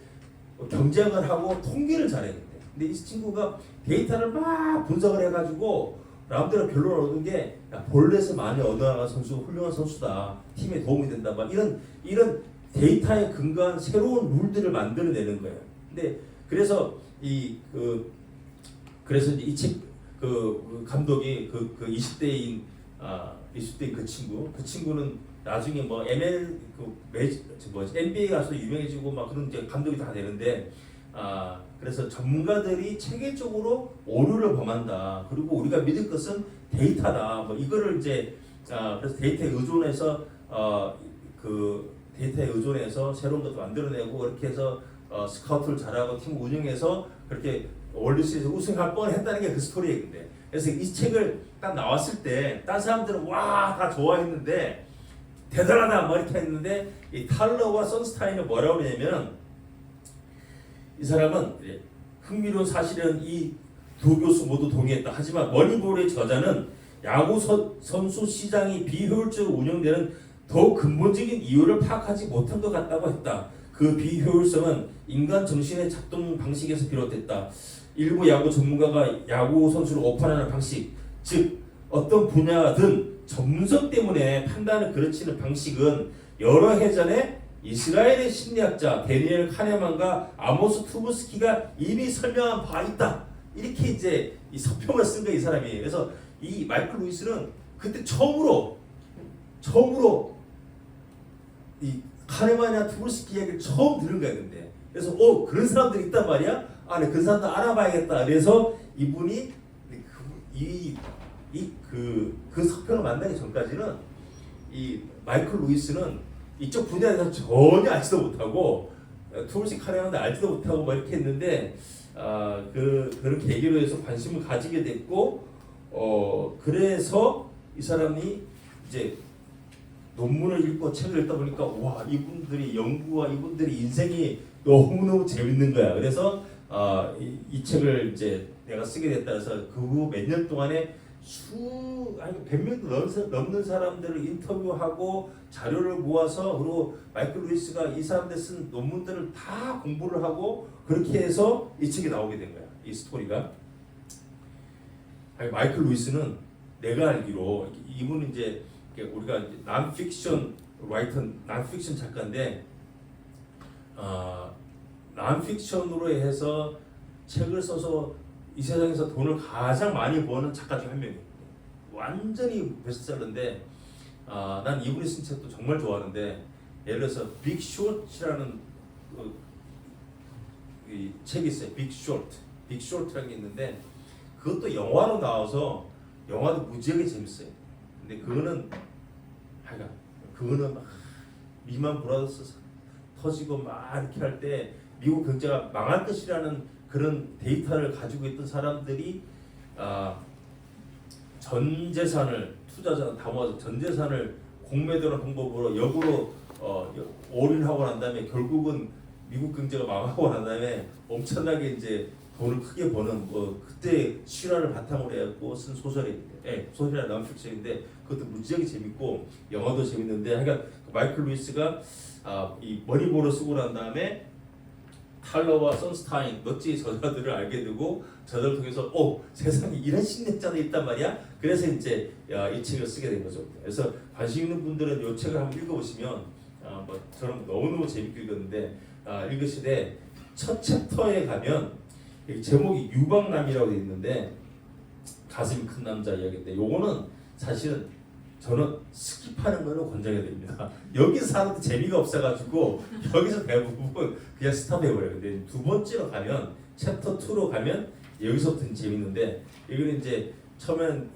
경쟁을 하고 통계를 잘해야 돼. 근데 이 친구가 데이터를 막 분석을 해가지고 남들은 결론을 얻은 게 볼넷을 많이 얻어나간 선수 훌륭한 선수다. 팀에 도움이 된다. 막 이런 데이터에 근거한 새로운 룰들을 만들어내는 거예요. 근데 그래서 그래서 이 책 그 감독이 그 20대인 20대인 그 친구는 나중에 뭐 ML NBA 가서 유명해지고 막 그런 이제 감독이 다 되는데 그래서 전문가들이 체계적으로 오류를 범한다. 그리고 우리가 믿을 것은 데이터다. 뭐 이거를 이제 그래서 데이터에 의존해서 데이터에 의존해서 새로운 것도 만들어내고 그렇게 해서 스카우트를 잘하고 팀 운영해서 그렇게 월드시리즈 우승할 뻔했다는 게 그 스토리예요. 근데 그래서 이 책을 딱 나왔을 때 딴 사람들은 와 다 좋아했는데 대단하다 뭐 이렇게 했는데 이 탈러와 선스타인은 뭐라고 그러냐면 이 사람은 흥미로운 사실은 이 두 교수 모두 동의했다. 하지만 머니볼의 저자는 야구 선수 시장이 비효율적으로 운영되는 더 근본적인 이유를 파악하지 못한 것 같다고 했다. 그 비효율성은 인간 정신의 작동 방식에서 비롯됐다. 일부 야구 전문가가 야구 선수를 오판하는 방식, 즉 어떤 분야든 전문성 때문에 판단을 그르치는 방식은 여러 해 전에 이스라엘의 심리학자 데니엘 카네만과 아모스 투브스키가 이미 설명한 바 있다. 이렇게 이제 이 서평을 쓴 거예요, 이 사람이. 그래서 이 마이클 루이스는 그때 처음으로 이 카네만이나 투브스키 이야기를 처음 들은 거야, 근데. 그래서 그런 사람들이 있단 말이야. 네, 그 사람들 알아봐야겠다. 그래서 이분이 그 서평을 만나기 전까지는 이 마이클 루이스는 이쪽 분야에 대해서 전혀 알지도 못하고 투브스키 카네만도 알지도 못하고 뭐 이렇게 했는데 그런 계기로 해서 관심을 가지게 됐고 그래서 이 사람이 이제 논문을 읽고 책을 읽다 보니까 와 이분들이 연구와 이분들이 인생이 너무너무 재밌는 거야. 그래서 이 책을 이제 내가 쓰게 됐다 해서 그 후 몇 년 동안에 한 100명도 넘는 사람들을 인터뷰하고 자료를 모아서 그리고 마이클 루이스가 이 사람들 쓴 논문들을 다 공부를 하고 그렇게 해서 이 책이 나오게 된 거야. 이 스토리가. 마이클 루이스는 내가 알기로 이분은 이제 우리가 난픽션 라이터, 난픽션 작가인데 난픽션으로 해서 책을 써서 이 세상에서 돈을 가장 많이 버는 작가 중 한 명이에요. 완전히 베스트셀러인데 난 이분이 쓴 책도 정말 좋아하는데 예를 들어서 빅 숏이라는 이 책이 있어요. 빅 숏이라는 게 있는데 그것도 영화로 나와서 영화도 무지하게 재밌어요. 근데 그거는 막 리만 브라더스 터지고 막 이렇게 할 때 미국 경제가 망할 것이라는 그런 데이터를 가지고 있던 사람들이 전 재산을 투자자 다 모아서 전 재산을 공매도라는 방법으로 역으로 올인하고 난 다음에 결국은 미국 경제가 망하고 난 다음에 엄청나게 이제 돈을 크게 버는 그때 실화를 바탕으로 해갖고 쓴 소설인데 소설이나 논픽션인데 그것도 무지하게 재밌고 영화도 재밌는데 그러니까 마이클 루이스가 이 머니볼을 쓰고 난 다음에 탈러와 선스타인 멋진 저자들을 알게 되고 저자를 통해서 세상에 이런 심리학자도 있단 말이야. 그래서 이제 이 책을 쓰게 된 거죠. 그래서 관심 있는 분들은 이 책을 한번 읽어보시면 저는 너무너무 재밌게 읽었는데 읽으시되 첫 챕터에 가면 제목이 유방남이라고 되어 있는데 가슴이 큰 남자 이야기인데 요거는 사실은 저는 스킵하는 걸로 권장해 드립니다. 여기서 사는데 재미가 없어가지고 여기서 대부분 그냥 스탑해버려요. 근데 두 번째로 가면 챕터 2로 가면 여기서부터 재밌는데 이거는 이제 처음엔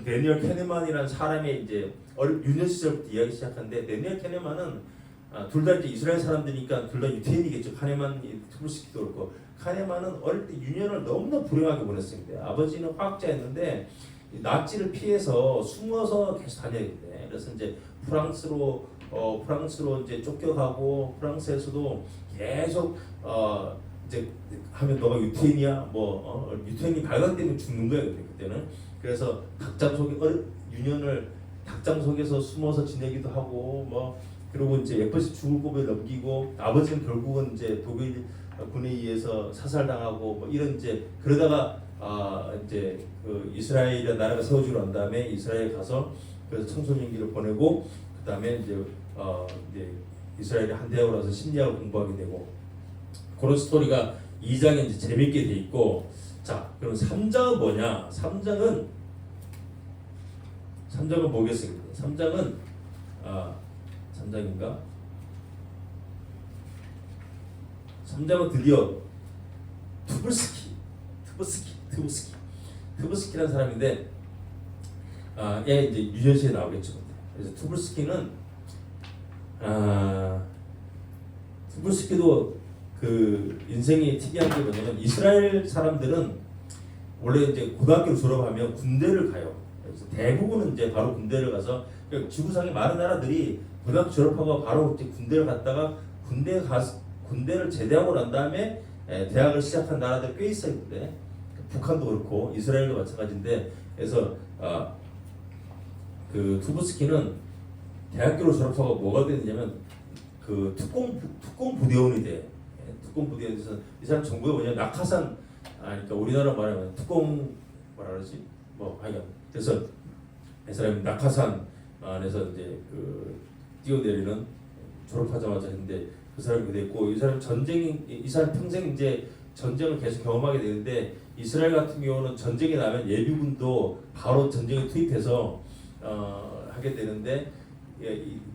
데니얼 캐네만이라는 사람의 이제 유년 시절부터 이야기 시작하는데 데니얼 캐네만은 둘 다 이제 이스라엘 사람들이니까 둘 다 유태인이겠죠. 카네만 투브스키도 그렇고 카네만은 어릴 때 유년을 너무나 불행하게 보냈습니다. 아버지는 화학자였는데 납치를 피해서 숨어서 계속 다녔는데 그래서 이제 프랑스로 이제 쫓겨가고 프랑스에서도 계속 이제 하면 너가 유태인이야 유태인이 발각되면 죽는 거야 그때는. 그래서 닭장 속에 유년을 닭장 속에서 숨어서 지내기도 하고 그리고 이제 예뻐서 죽을 고비에 넘기고 아버지는 결국은 이제 독일 군에 의해서 사살당하고 이런 이제 그러다가 이제 그 이스라엘이라는 나라가 세워지고 난 다음에 이스라엘 가서 그래서 청소년기를 보내고 그 다음에 이제 이스라엘의 한 대학으로 와서 심리학을 공부하게 되고 그런 스토리가 2장에 이제 재밌게 돼 있고. 자, 그럼 3장은 뭐냐? 3장은 뭐겠습니까? 3장은 3장인가? 3장은 드디어 투브스키라는 사람인데 얘 이제 유전시에 나오겠죠. 그래서 투브스키도 그 인생이 특이한 게 뭐냐면 이스라엘 사람들은 원래 이제 고등학교를 졸업하면 군대를 가요. 그래서 대부분은 이제 바로 군대를 가서 그러니까 지구상의 많은 나라들이 고등학교 졸업하고 바로 이제 군대를 갔다가 군대를 제대하고 난 다음에 대학을 시작한 나라들 꽤 있어요. 근데 북한도 그렇고 이스라엘도 마찬가지인데 그래서 그 투브스키는 대학교를 졸업하고 뭐가 되느냐면 그 특공 부대원이 돼. 특공 부대원에서 이 사람 정부가 뭐냐 낙하산 그러니까 우리나라 말하면 특공 뭐라 그러지 하여간 그래서 이 사람이 낙하산 안에서 이제 그 뛰어내리는 졸업하자마자 했는데 그 사람이 됐고 이 사람 이 사람 평생 이제 전쟁을 계속 경험하게 되는데 이스라엘 같은 경우는 전쟁이 나면 예비군도 바로 전쟁에 투입해서 하게 되는데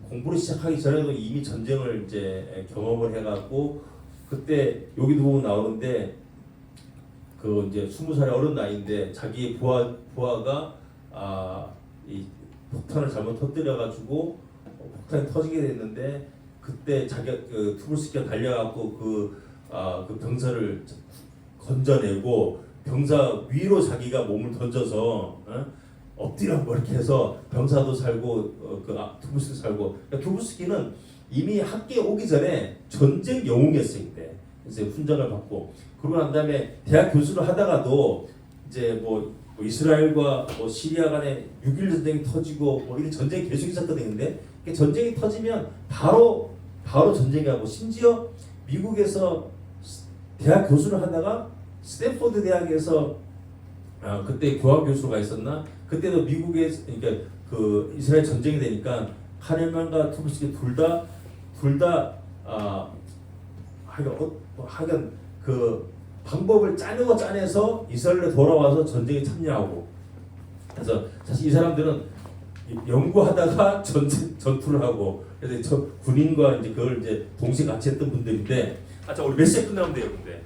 공부를 시작하기 전에도 이미 전쟁을 이제 경험을 해갖고 그때 여기도 보면 나오는데 그 이제 20살의 어린 나이인데 자기 부하가 이 폭탄을 잘못 터뜨려가지고 폭탄이 터지게 됐는데 그때 자기가 그 투브스키가 달려갖고 그 병사를 건져내고 병사 위로 자기가 몸을 던져서 엎드려 뭐 이렇게 해서 병사도 살고 투브스키 살고 그러니까 투브스키는 이미 학교에 오기 전에 전쟁 영웅이었어요. 그때 그래서 훈장을 받고 그러고 난 다음에 대학 교수를 하다가도 이제 뭐 이스라엘과 시리아 간에 6.1 전쟁이 터지고 이런 전쟁이 계속 있었거든요. 근데 전쟁이 터지면 바로 전쟁하고 심지어 미국에서 대학 교수를 하다가 스탠포드 대학에서 그때 교환 교수가 있었나? 그때도 미국에 그러니까 그 이스라엘 전쟁이 되니까 카넬만과 투브스키 둘 다 하여간 그 방법을 짜내서 이스라엘에 돌아와서 전쟁에 참여하고 그래서 사실 이 사람들은 연구하다가 전투를 하고 그래서 저 군인과 이제 그걸 이제 동시에 같이 했던 분들인데 자 우리 몇 시에 끝나면 돼요 근데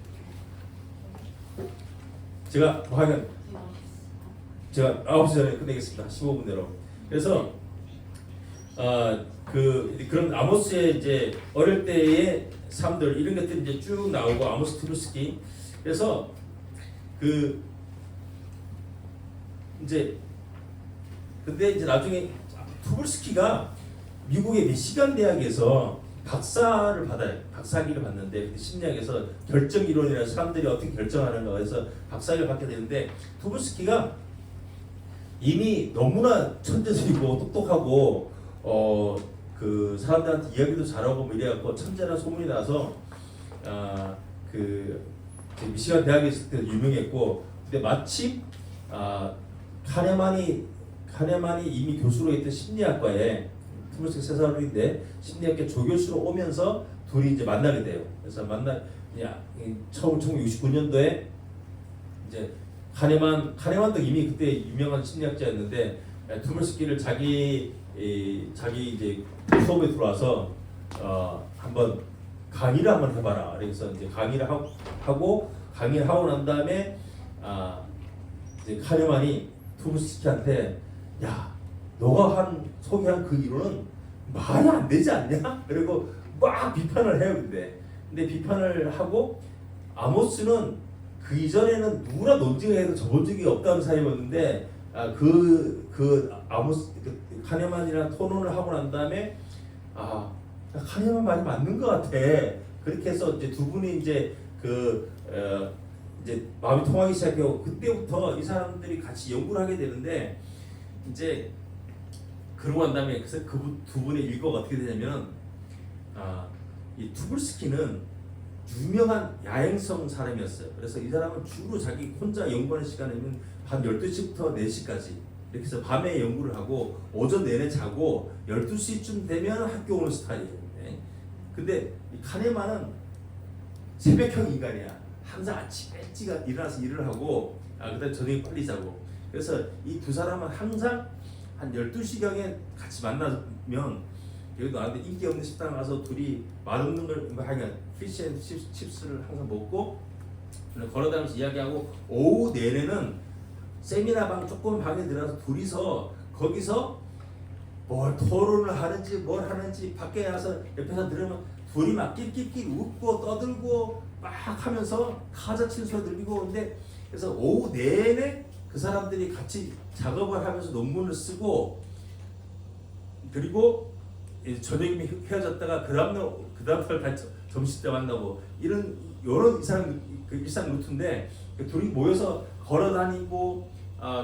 제가 하여간 제가 9시 전에 끝내겠습니다. 15분 내로. 그래서 그런 아모스의 이제 어릴 때의 삶들 이런 것들이 이제 쭉 나오고 아모스 투브스키 그래서 이제 근데 이제 나중에 투브스키가 미국의 미시간 대학에서 박사를 받아요. 박사학위를 받는데 심리학에서 결정 이론이라는 사람들이 어떻게 결정하는가 해서 박사학위를 받게 되는데 투브스키가 이미 너무나 천재적이고 똑똑하고 그 사람들한테 이야기도 잘하고 이래갖고 천재라는 소문이 나서 그 미시간 대학에 있을 때 유명했고 근데 마침 카네만이 이미 교수로 있던 심리학과에 투브스키 세 사람인데 심리학계 조교수로 오면서 둘이 이제 만나게 돼요. 그래서 1969년도에 이제 카네만도 이미 그때 유명한 심리학자였는데 투브스키를 자기 이제 수업에 들어와서 한번 강의를 한번 해봐라. 그래서 이제 강의를 하고 난 다음에 이제 카네만이 투브스키한테 야 너가 소개한 그 이론은 말이 안 되지 않냐? 그리고 막 비판을 해요. 근데 비판을 하고 아모스는 그 이전에는 누구나 논쟁을 해도 접은 적이 없다는 사람이었는데 아모스 카네만이랑 토론을 하고 난 다음에 카네만 말이 맞는 것 같아. 그렇게 해서 이제 두 분이 이제 이제 마음이 통하기 시작해요. 그때부터 이 사람들이 같이 연구를 하게 되는데 이제 그러고 난 다음에 그래서 그 두 분의 일과가 어떻게 되냐면 이 투불스키는 유명한 야행성 사람이었어요. 그래서 이 사람은 주로 자기 혼자 연구하는 시간에는 밤 12시부터 4시까지 이렇게 해서 밤에 연구를 하고 오전 내내 자고 12시쯤 되면 학교 오는 스타일이에요. 근데 이 카네만은 새벽형 인간이야. 항상 아침 일찍 일어나서 일을 하고 그다음에 저녁에 빨리 자고. 그래서 이 두 사람은 항상 한 12시경에 같이 만나면 여기 나한테 인기 없는 식당 가서 둘이 맛없는 걸 하여간 피쉬 앤 칩스를 항상 먹고 걸어다니면서 이야기하고 오후 내내는 세미나방 조그만 방에 들어가서 둘이서 거기서 뭘 토론을 하는지 뭘 하는지 밖에 나서 옆에서 들으면 둘이 막 낄낄낄 웃고 떠들고 막 하면서 타자 치는 소리 들리고. 근데 그래서 오후 내내 그 사람들이 같이 작업을 하면서 논문을 쓰고 그리고 저녁에 헤어졌다가 그 다음날 다시 점심 때 만나고 이런 이상 그 일상 루트인데 둘이 모여서 걸어 다니고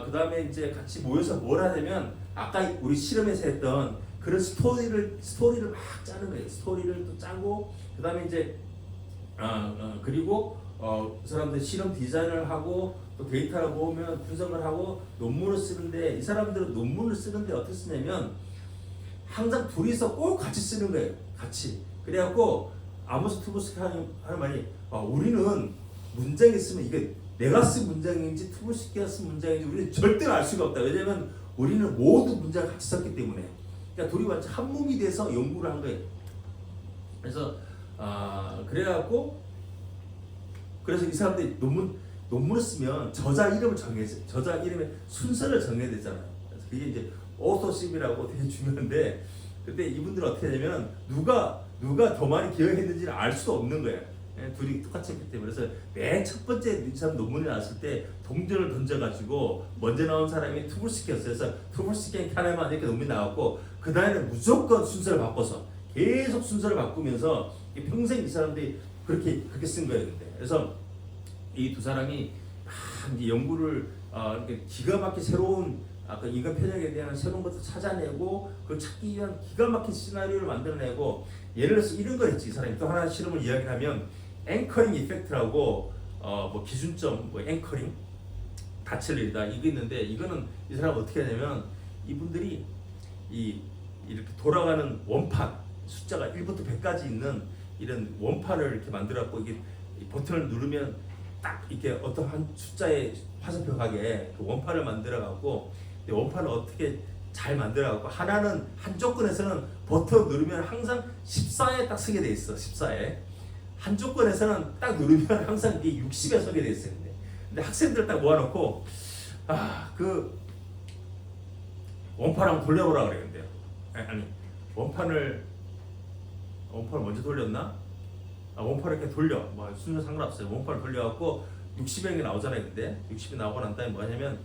그 다음에 이제 같이 모여서 뭘 하냐면 아까 우리 실험에서 했던 그런 스토리를 막 짜는 거예요. 스토리를 또 짜고 그 다음에 이제 그리고 그 사람들 실험 디자인을 하고 또 데이터를 모으면 분석을 하고 논문을 쓰는데 이 사람들은 논문을 쓰는데 어떻게 쓰냐면 항상 둘이서 꼭 같이 쓰는 거예요. 같이. 그래갖고 아모스 투부스키 하는 말이 우리는 문장이 있으면 이게 내가 쓴 문장인지 투부스키가 쓴 문장인지 우리는 절대로 알 수가 없다. 왜냐면 우리는 모두 문장을 같이 썼기 때문에. 그러니까 둘이 완전 한 몸이 돼서 연구를 한 거예요. 그래서 그래서 이 사람들이 논문을 쓰면 저자 이름을 정해서 저자 이름의 순서를 정해야 되잖아요. 그래서 그게 이제 오토십이라고 되게 중요한데 근데 이분들은 어떻게 하냐면 누가 더 많이 기억했는지를 알 수도 없는 거예요. 둘이 똑같이 했기 때문에. 그래서 맨 첫 번째 이 사람 논문이 나왔을 때 동전을 던져가지고 먼저 나온 사람이 투불스키였어요. 그래서 투불스키 카네만 이렇게 논문이 나왔고 그 다음에는 무조건 순서를 바꿔서 계속 순서를 바꾸면서 평생 이 사람들이 그렇게 쓴 거예요. 근데 그래서 이 두 사람이 이제 연구를 이렇게 기가 막히게 새로운 아까 인간 편향에 대한 새로운 것을 찾아내고 그걸 찾기 위한 기가 막힌 시나리오를 만들어내고 예를 들어서 이런 거 했지. 이 사람이 또 하나 실험을 이야기하면 앵커링 이펙트라고 뭐 기준점 뭐 앵커링 다칠리다 이게 있는데 이거는 이 사람 어떻게 하냐면 이분들이 이렇게 돌아가는 원판 숫자가 1부터 100까지 있는 이런 원판을 이렇게 만들었고 이게 버튼을 누르면 딱 이렇게 어떤 한 숫자에 화살표 가게 그 원판을 만들어 갖고 원판을 어떻게 잘 만들어 갖고 하나는 한쪽 건에서는 버튼 누르면 항상 14에 딱 서게 돼 있어. 14에 한쪽 건에서는 딱 누르면 항상 이게 60에 서게 돼 있어요. 근데 학생들 딱 모아놓고 그 원판 한번 돌려보라 그래요. 근데요. 아니 원판을 먼저 돌렸나? 원판을 이렇게 돌려. 뭐 순서 상관없어요. 원판을 돌려갖고 60에 나오잖아요. 근데 60이 나오고 난 다음에 뭐냐면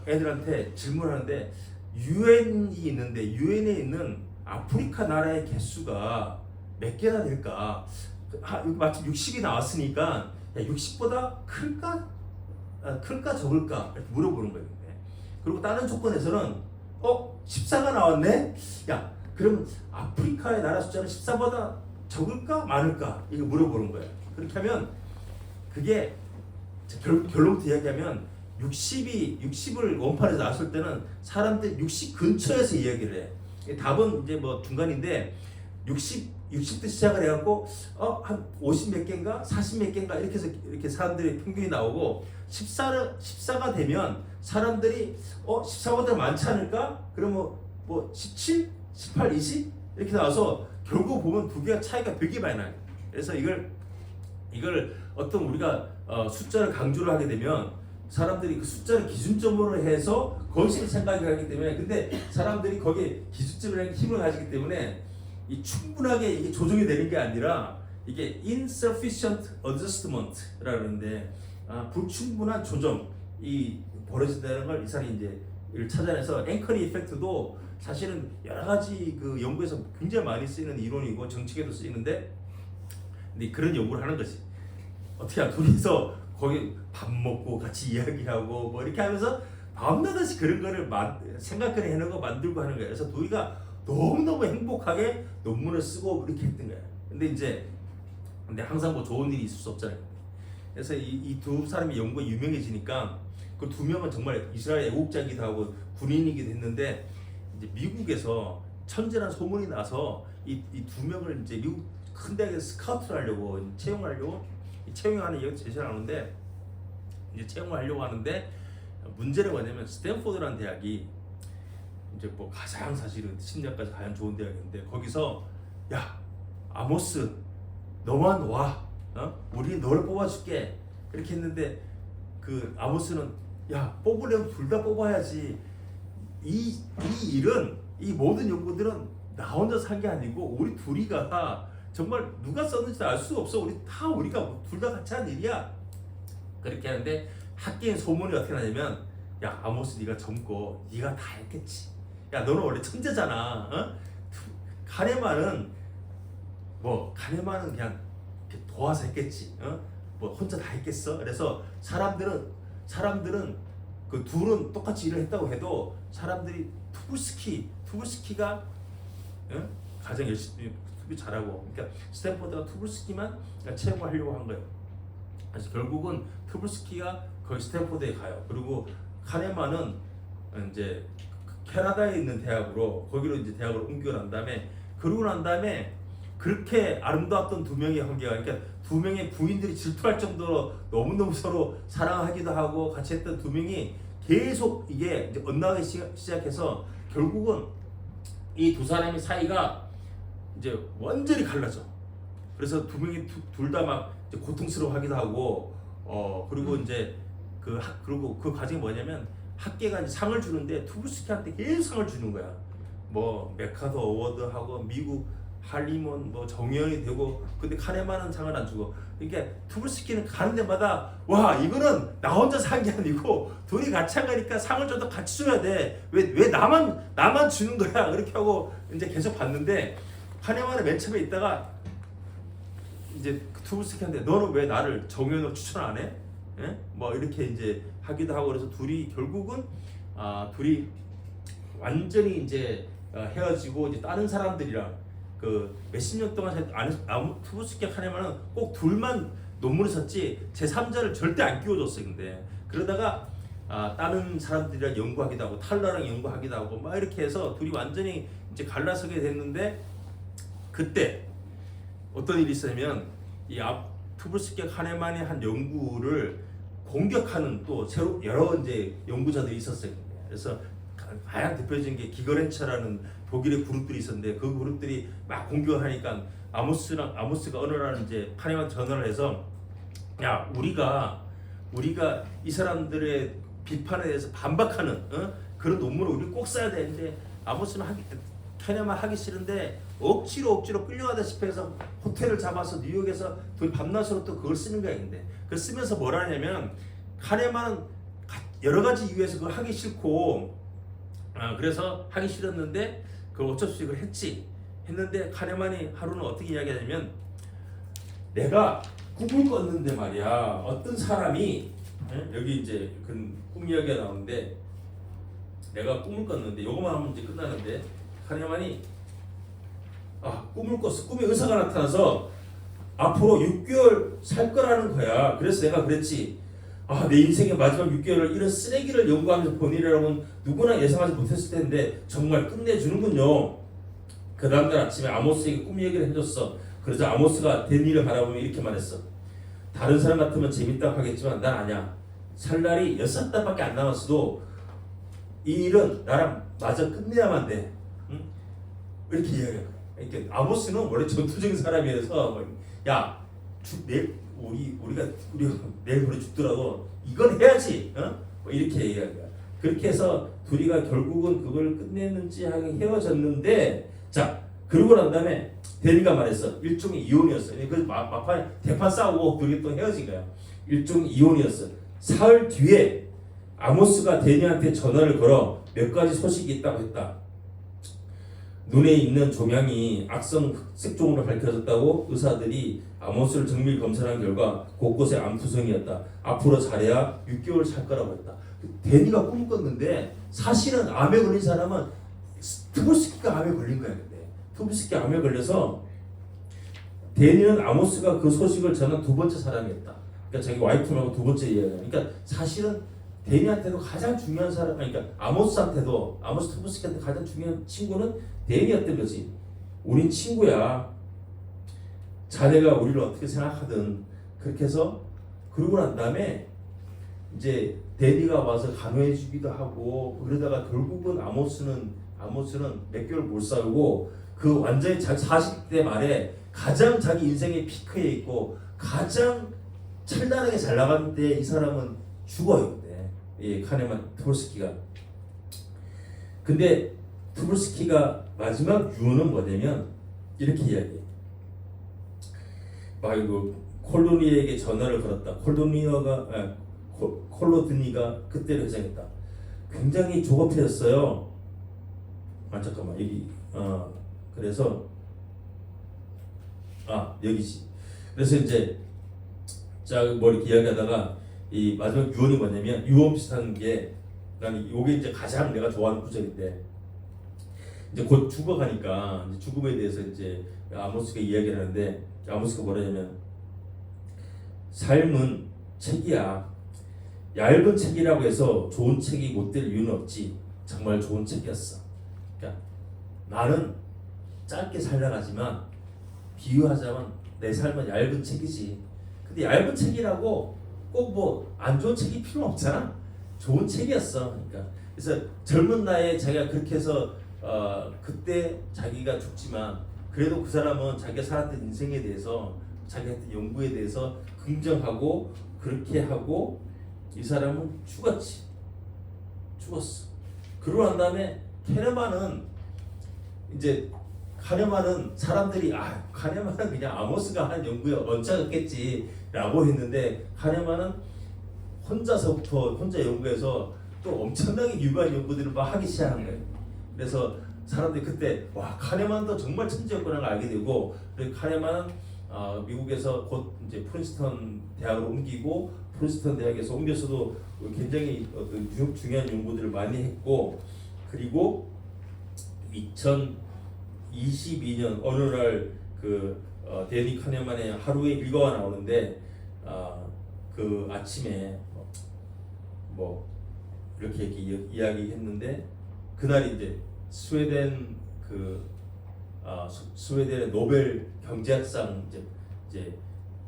애들한테 질문하는데 유엔이 있는데 유엔에 있는 아프리카 나라의 개수가 몇 개나 될까? 마침 60이 나왔으니까 60보다 클까 적을까? 이렇게 물어보는 거예요. 그리고 다른 조건에서는 14가 나왔네? 야 그럼 아프리카의 나라 숫자는 14보다 적을까 많을까? 이거 물어보는 거예요. 그렇게 하면 그게 결론부터 이야기하면 60을 원판에서 나왔을 때는 사람들 60 근처에서 이야기를 해. 답은 이제 뭐 중간인데 60도 시작을 해갖고 한 50 몇 개인가 40 몇 개인가 이렇게 해서 이렇게 사람들이 평균이 나오고 14가 되면 사람들이 14보다 많지 않을까? 그러면 뭐 17, 18, 20 이렇게 나와서 결국 보면 두 개가 차이가 되게 많이 나요. 그래서 이걸 어떤 우리가 숫자를 강조를 하게 되면 사람들이 그 숫자를 기준점으로 해서 거기서 생각을 하기 때문에 근데 사람들이 거기에 기준점이라는 힘을 가지기 때문에 이 충분하게 이게 조정이 되는 게 아니라 이게 insufficient adjustment라는데 불충분한 조정이 벌어진다는 걸 이 사람이 이제 이를 찾아내서 앵커리 이펙트도 사실은 여러 가지 그 연구에서 굉장히 많이 쓰이는 이론이고 정책에도 쓰이는데 근데 그런 연구를 하는 거지. 어떻게 하면 둘이서 거기 밥 먹고 같이 이야기하고 뭐 이렇게 하면서 밤낮없이 그런 거를 생각을 해내고 만들고 하는 거예요. 그래서 둘이가 너무너무 행복하게 논문을 쓰고 이렇게 했던 거예요. 근데 항상 뭐 좋은 일이 있을 수 없잖아요. 그래서 이 두 사람이 연구가 유명해지니까 그 두 명은 정말 이스라엘 애국자이기도 하고 군인이기도 했는데 이제 미국에서 천재란 소문이 나서 이 두 명을 이제 미국 큰 대학에서 스카우트를 하려고 채용하는 얘기가 제시를 하는데 이제 채용하려고 하는데 문제는 뭐냐면 스탠포드라는 대학이 이제 뭐 가장 사실은 심리학까지 가장 좋은 대학인데 거기서 야 아모스 너만 와 우리 너를 뽑아줄게 이렇게 했는데 그 아모스는 야 뽑으려면 둘 다 뽑아야지 이 일은 이 모든 연구들은 나 혼자서 한 게 아니고 우리 둘이가 정말 누가 썼는지 알 수 없어 우리가 둘 다 같이 한 일이야 그렇게 하는데 학계의 소문이 어떻게 나냐면 야 아모스 네가 젊고 네가 다 했겠지 야 너는 원래 천재잖아 카네만은 그냥 이렇게 도와서 했겠지 뭐 혼자 다 했겠어 그래서 사람들은 그 둘은 똑같이 일을 했다고 해도 사람들이 투블스키가 가장 열심히 잘하고 그러니까 스탠포드가 투블스키만 채용하려고 한 거예요. 그래서 결국은 투블스키가 거기 스탠포드에 가요. 그리고 카네만은 이제 캐나다에 있는 대학으로 거기로 이제 대학을 옮겨난 다음에 그러고 난 다음에 그렇게 아름다웠던 두 명의 관계가 그러니까 두 명의 부인들이 질투할 정도로 너무너무 서로 사랑하기도 하고 같이 했던 두 명이 계속 이게 이제 엇나가기 시작해서 결국은 이 두 사람의 사이가 이제 완전히 갈라져. 그래서 두 명이 둘 다 막 고통스러워하기도 하고 그리고 이제 그리고 그 과정이 뭐냐면 학계가 이제 상을 주는데 투블스키한테 계속 상을 주는 거야. 뭐 맥카더 어워드하고 미국 할리몬 뭐 정의원이 되고 근데 카네만은 상을 안 주고 그러니까 투블스키는 가는 데마다 와 이거는 나 혼자 산 게 아니고 둘이 같이 한 거니까 상을 줘도 같이 줘야 돼왜 나만 주는 거야 그렇게 하고 이제 계속 봤는데 카네만은 맨 처음에 있다가 이제 투블스키한테 너는 왜 나를 정의원으로 추천 안 해? 예? 뭐 이렇게 이제 하기도 하고 그래서 둘이 결국은 둘이 완전히 이제 헤어지고 이제 다른 사람들이랑 그 몇십 년 동안 투블스키와 카네만은 꼭 둘만 논문을 썼지 제3자를 절대 안 끼워줬어요. 근데 그러다가 다른 사람들이랑 연구하기도 하고 탈러랑 연구하기도 하고 막 이렇게 해서 둘이 완전히 이제 갈라서게 됐는데 그때 어떤 일이 있었냐면 투블스키와 카네만이 한 연구를 공격하는 또 새로 여러 이제 연구자들이 있었어요. 그래서 가장 대표적인 게 기거렌처라는 독일의 그룹들이 있었는데 그 그룹들이 막 공격을 하니까 아모스가 어느 날 이제 카네만한테 전화를 해서 야 우리가 이 사람들의 비판에 대해서 반박하는 그런 논문을 우리 꼭 써야 되는데 아모스는 카네만 하기 싫은데 억지로 끌려가다시피 해서 호텔을 잡아서 뉴욕에서 둘이 밤낮으로 또 그걸 쓰는 거야. 근데 그걸 쓰면서 뭐라 하냐면 카네만은 여러 가지 이유에서 그걸 하기 싫고 그래서 하기 싫었는데 그걸 어쩔 수 없이 그걸 했는데 카네만이 하루는 어떻게 이야기하냐면 내가 꿈을 꿨는데 말이야 어떤 사람이 여기 이제 그 꿈 이야기가 나오는데 내가 꿈을 꿨는데 요거만 하면 이제 끝나는데 카네만이 꿈을 꿨어. 꿈에 의사가 나타나서 앞으로 6개월 살 거라는 거야. 그래서 내가 그랬지. 내 인생의 마지막 6개월을 이런 쓰레기를 연구하면서 보내려면 누구나 예상하지 못했을 텐데 정말 끝내주는군요. 그 다음날 아침에 아모스에게 꿈 얘기를 해줬어. 그래서 아모스가 된 일을 바라보며 이렇게 말했어. 다른 사람 같으면 재밌다고 하겠지만 난 아니야. 살 날이 6달밖에 안 남았어도 이 일은 나랑 마저 끝내야만 돼. 응? 이렇게 이야기해. 그러니까 아모스는 원래 전투적인 사람이라서 우리가 내일 모레 죽더라도 이건 해야지. 뭐 이렇게 얘기하는 거야. 그렇게 해서 둘이가 결국은 그걸 끝냈는지 하게 헤어졌는데 자 그러고 난 다음에 데니가 말했어. 일종의 이혼이었어요. 그 막판에 대판 싸우고 둘이 또 헤어진 거야. 일종의 이혼이었어. 사흘 뒤에 아모스가 데니한테 전화를 걸어 몇 가지 소식이 있다고 했다. 눈에 있는 종양이 악성 흑색종으로 밝혀졌다고 의사들이 아모스를 정밀 검사한 결과 곳곳에 암투성이었다. 앞으로 잘해야 6개월 살 거라고 했다. 데니가 꿈을 꿨는데 사실은 암에 걸린 사람은 투브스키가 암에 걸린 거야. 근데 투브스키 암에 걸려서 데니는 아모스가 그 소식을 전한 두 번째 사람이었다. 그러니까 자기 와이프하고 두 번째 이야기야. 그러니까 사실은 데니한테도 가장 중요한 사람, 그러니까 아모스한테도 아모스 투브스키한테 가장 중요한 친구는 데니였던 거지. 우린 친구야. 자네가 우리를 어떻게 생각하든 그렇게 해서 그러고 난 다음에 이제 데니가 와서 간호해 주기도 하고 그러다가 결국은 아모스는 몇 개월 못 살고 그 완전히 자기 40대 말에 가장 자기 인생의 피크에 있고 가장 찬란하게 잘 나갈 때 이 사람은 죽어요. 이 카네만 투브스키가. 근데 투브스키가 마지막 유언은 뭐냐면 이렇게 이야기해. 막 이거 콜로니에게 전화를 걸었다. 콜로드니가 그때를 회상했다. 굉장히 조급해졌어요. 잠깐만 여기 그래서 여기지. 그래서 이제 자 뭐 이렇게 이야기하다가 이 마지막 유언이 뭐냐면 유언 비슷한 게 나는 요게 이제 가장 내가 좋아하는 구절인데 이제 곧 죽어가니까 이제 죽음에 대해서 이제 아모스가 이야기를 하는데 아모스가 뭐라냐면 삶은 책이야. 얇은 책이라고 해서 좋은 책이 못 될 이유는 없지. 정말 좋은 책이었어. 그러니까 나는 짧게 살아가지만 비유하자면 내 삶은 얇은 책이지. 근데 얇은 책이라고 꼭 뭐 안 좋은 책이 필요 없잖아. 좋은 책이었어. 그러니까 그래서 젊은 나이에 자기가 그렇게 해서 그때 자기가 죽지만 그래도 그 사람은 자기가 살았던 인생에 대해서 자기가 했던 연구에 대해서 긍정하고 그렇게 하고 이 사람은 죽었어. 그러고 난 다음에 카네만은 사람들이 카네만은 그냥 아모스가 한 연구에 얹혀졌겠지라고 했는데 카네만은 혼자 연구해서 또 엄청나게 유구한 연구들을 막 하기 시작한 거예요. 그래서 사람들이 그때 카네만도 정말 천재였구나 알게 되고 그리고 카네만은 미국에서 곧 이제 프린스턴 대학으로 옮기고 프린스턴 대학에서 옮겨서도 굉장히 어떤 중요한 연구들을 많이 했고 그리고 2022년 어느 날 데니 카네만의 하루의 일과가 나오는데 그 아침에 뭐 이렇게 이야기했는데 그날이 이제 스웨덴의 노벨 경제학상 이제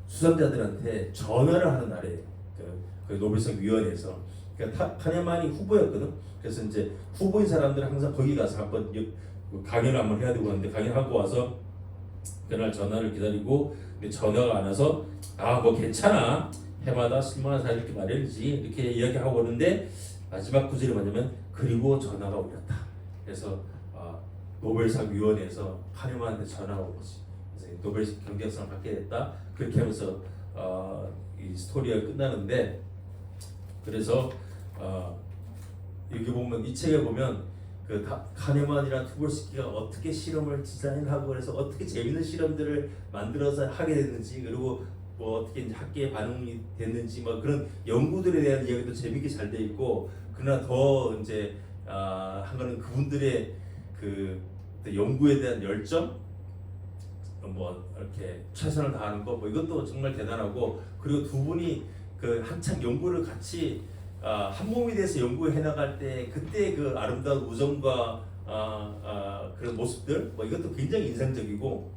수상자들한테 전화를 하는 날에 그 노벨상 위원회에서 그러니까 카네만이 후보였거든. 그래서 이제 후보인 사람들은 항상 거기 가서 한번 강연을 한번 해야 되고 하는데 강연하고 와서 그날 전화를 기다리고 근데 전화가 안 와서 뭐 괜찮아 해마다 쓸만한 사람 이렇게 마련이지 이렇게 이야기하고 오는데 마지막 구절이 뭐냐면 그리고 전화가 울렸다. 그래서 노벨상 위원회에서 카네만한테 전화가 온 거지. 그래서 노벨 경제학상을 받게 됐다. 그렇게 하면서 이 스토리가 끝나는데 그래서 여기 보면 이 책에 보면 그 카네만이랑 투볼스키가 어떻게 실험을 디자인하고 그래서 어떻게 재밌는 실험들을 만들어서 하게 됐는지 그리고 뭐 어떻게 이제 학계에 반응이 됐는지 뭐 그런 연구들에 대한 이야기도 재밌게 잘 돼 있고 그러나 더 이제 한 거는 그분들의 그 연구에 대한 열정 뭐 이렇게 최선을 다하는 거 뭐 이것도 정말 대단하고 그리고 두 분이 그 한참 연구를 같이 한 몸에 대해서 연구해 나갈 때 그때 그 아름다운 우정과 그런 모습들 뭐 이것도 굉장히 인상적이고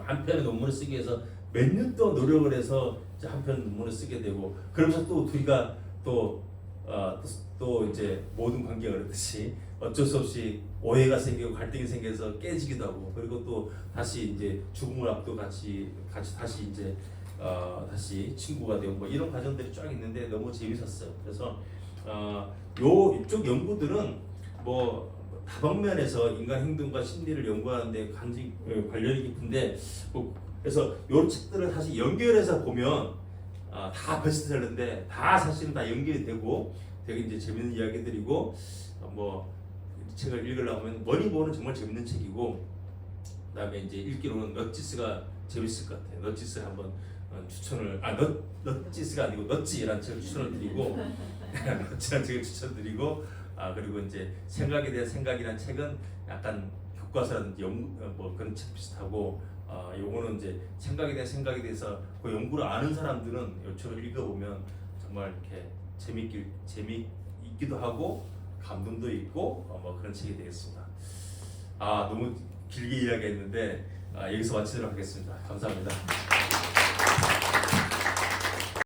한 편의 논문을 쓰기 위해서 몇 년 또 노력을 해서 한 편 논문을 쓰게 되고 그러면서 또 둘이가 또 이제 모든 관계가 그렇듯이 어쩔 수 없이 오해가 생기고 갈등이 생겨서 깨지기도 하고 그리고 또 다시 이제 죽음을 앞두고 같이 다시 이제 다시 친구가 되고 뭐 이런 과정들이 쫙 있는데 너무 재밌었어요. 그래서 이쪽 연구들은 뭐 다방면에서 인간 행동과 심리를 연구하는데 관련이 깊은데 그래서 이런 책들을 사실 연결해서 보면 다 베스트셀러인데 다 사실은 다 연결이 되고 되게 이제 재밌는 이야기들이고 뭐 이 책을 읽으려면 머니보는 정말 재밌는 책이고 그다음에 이제 읽기로는 넛지스가 재밌을 것 같아요. 넛지스를 한번 추천을 넛지스가 아니고 넛지라는 책을 추천을 드리고 넛지라는 책을 추천드리고 그리고 이제 생각에 대한 생각이라는 책은 약간 교과서라든지 뭐 그런 책 비슷하고 요거는 이제 생각에 대한 생각에 대해서 그 연구를 아는 사람들은 이 책을 읽어보면 정말 이렇게 재미있기도 하고 감동도 있고 뭐 그런 책이 되겠습니다. 너무 길게 이야기했는데 여기서 마치도록 하겠습니다. 감사합니다.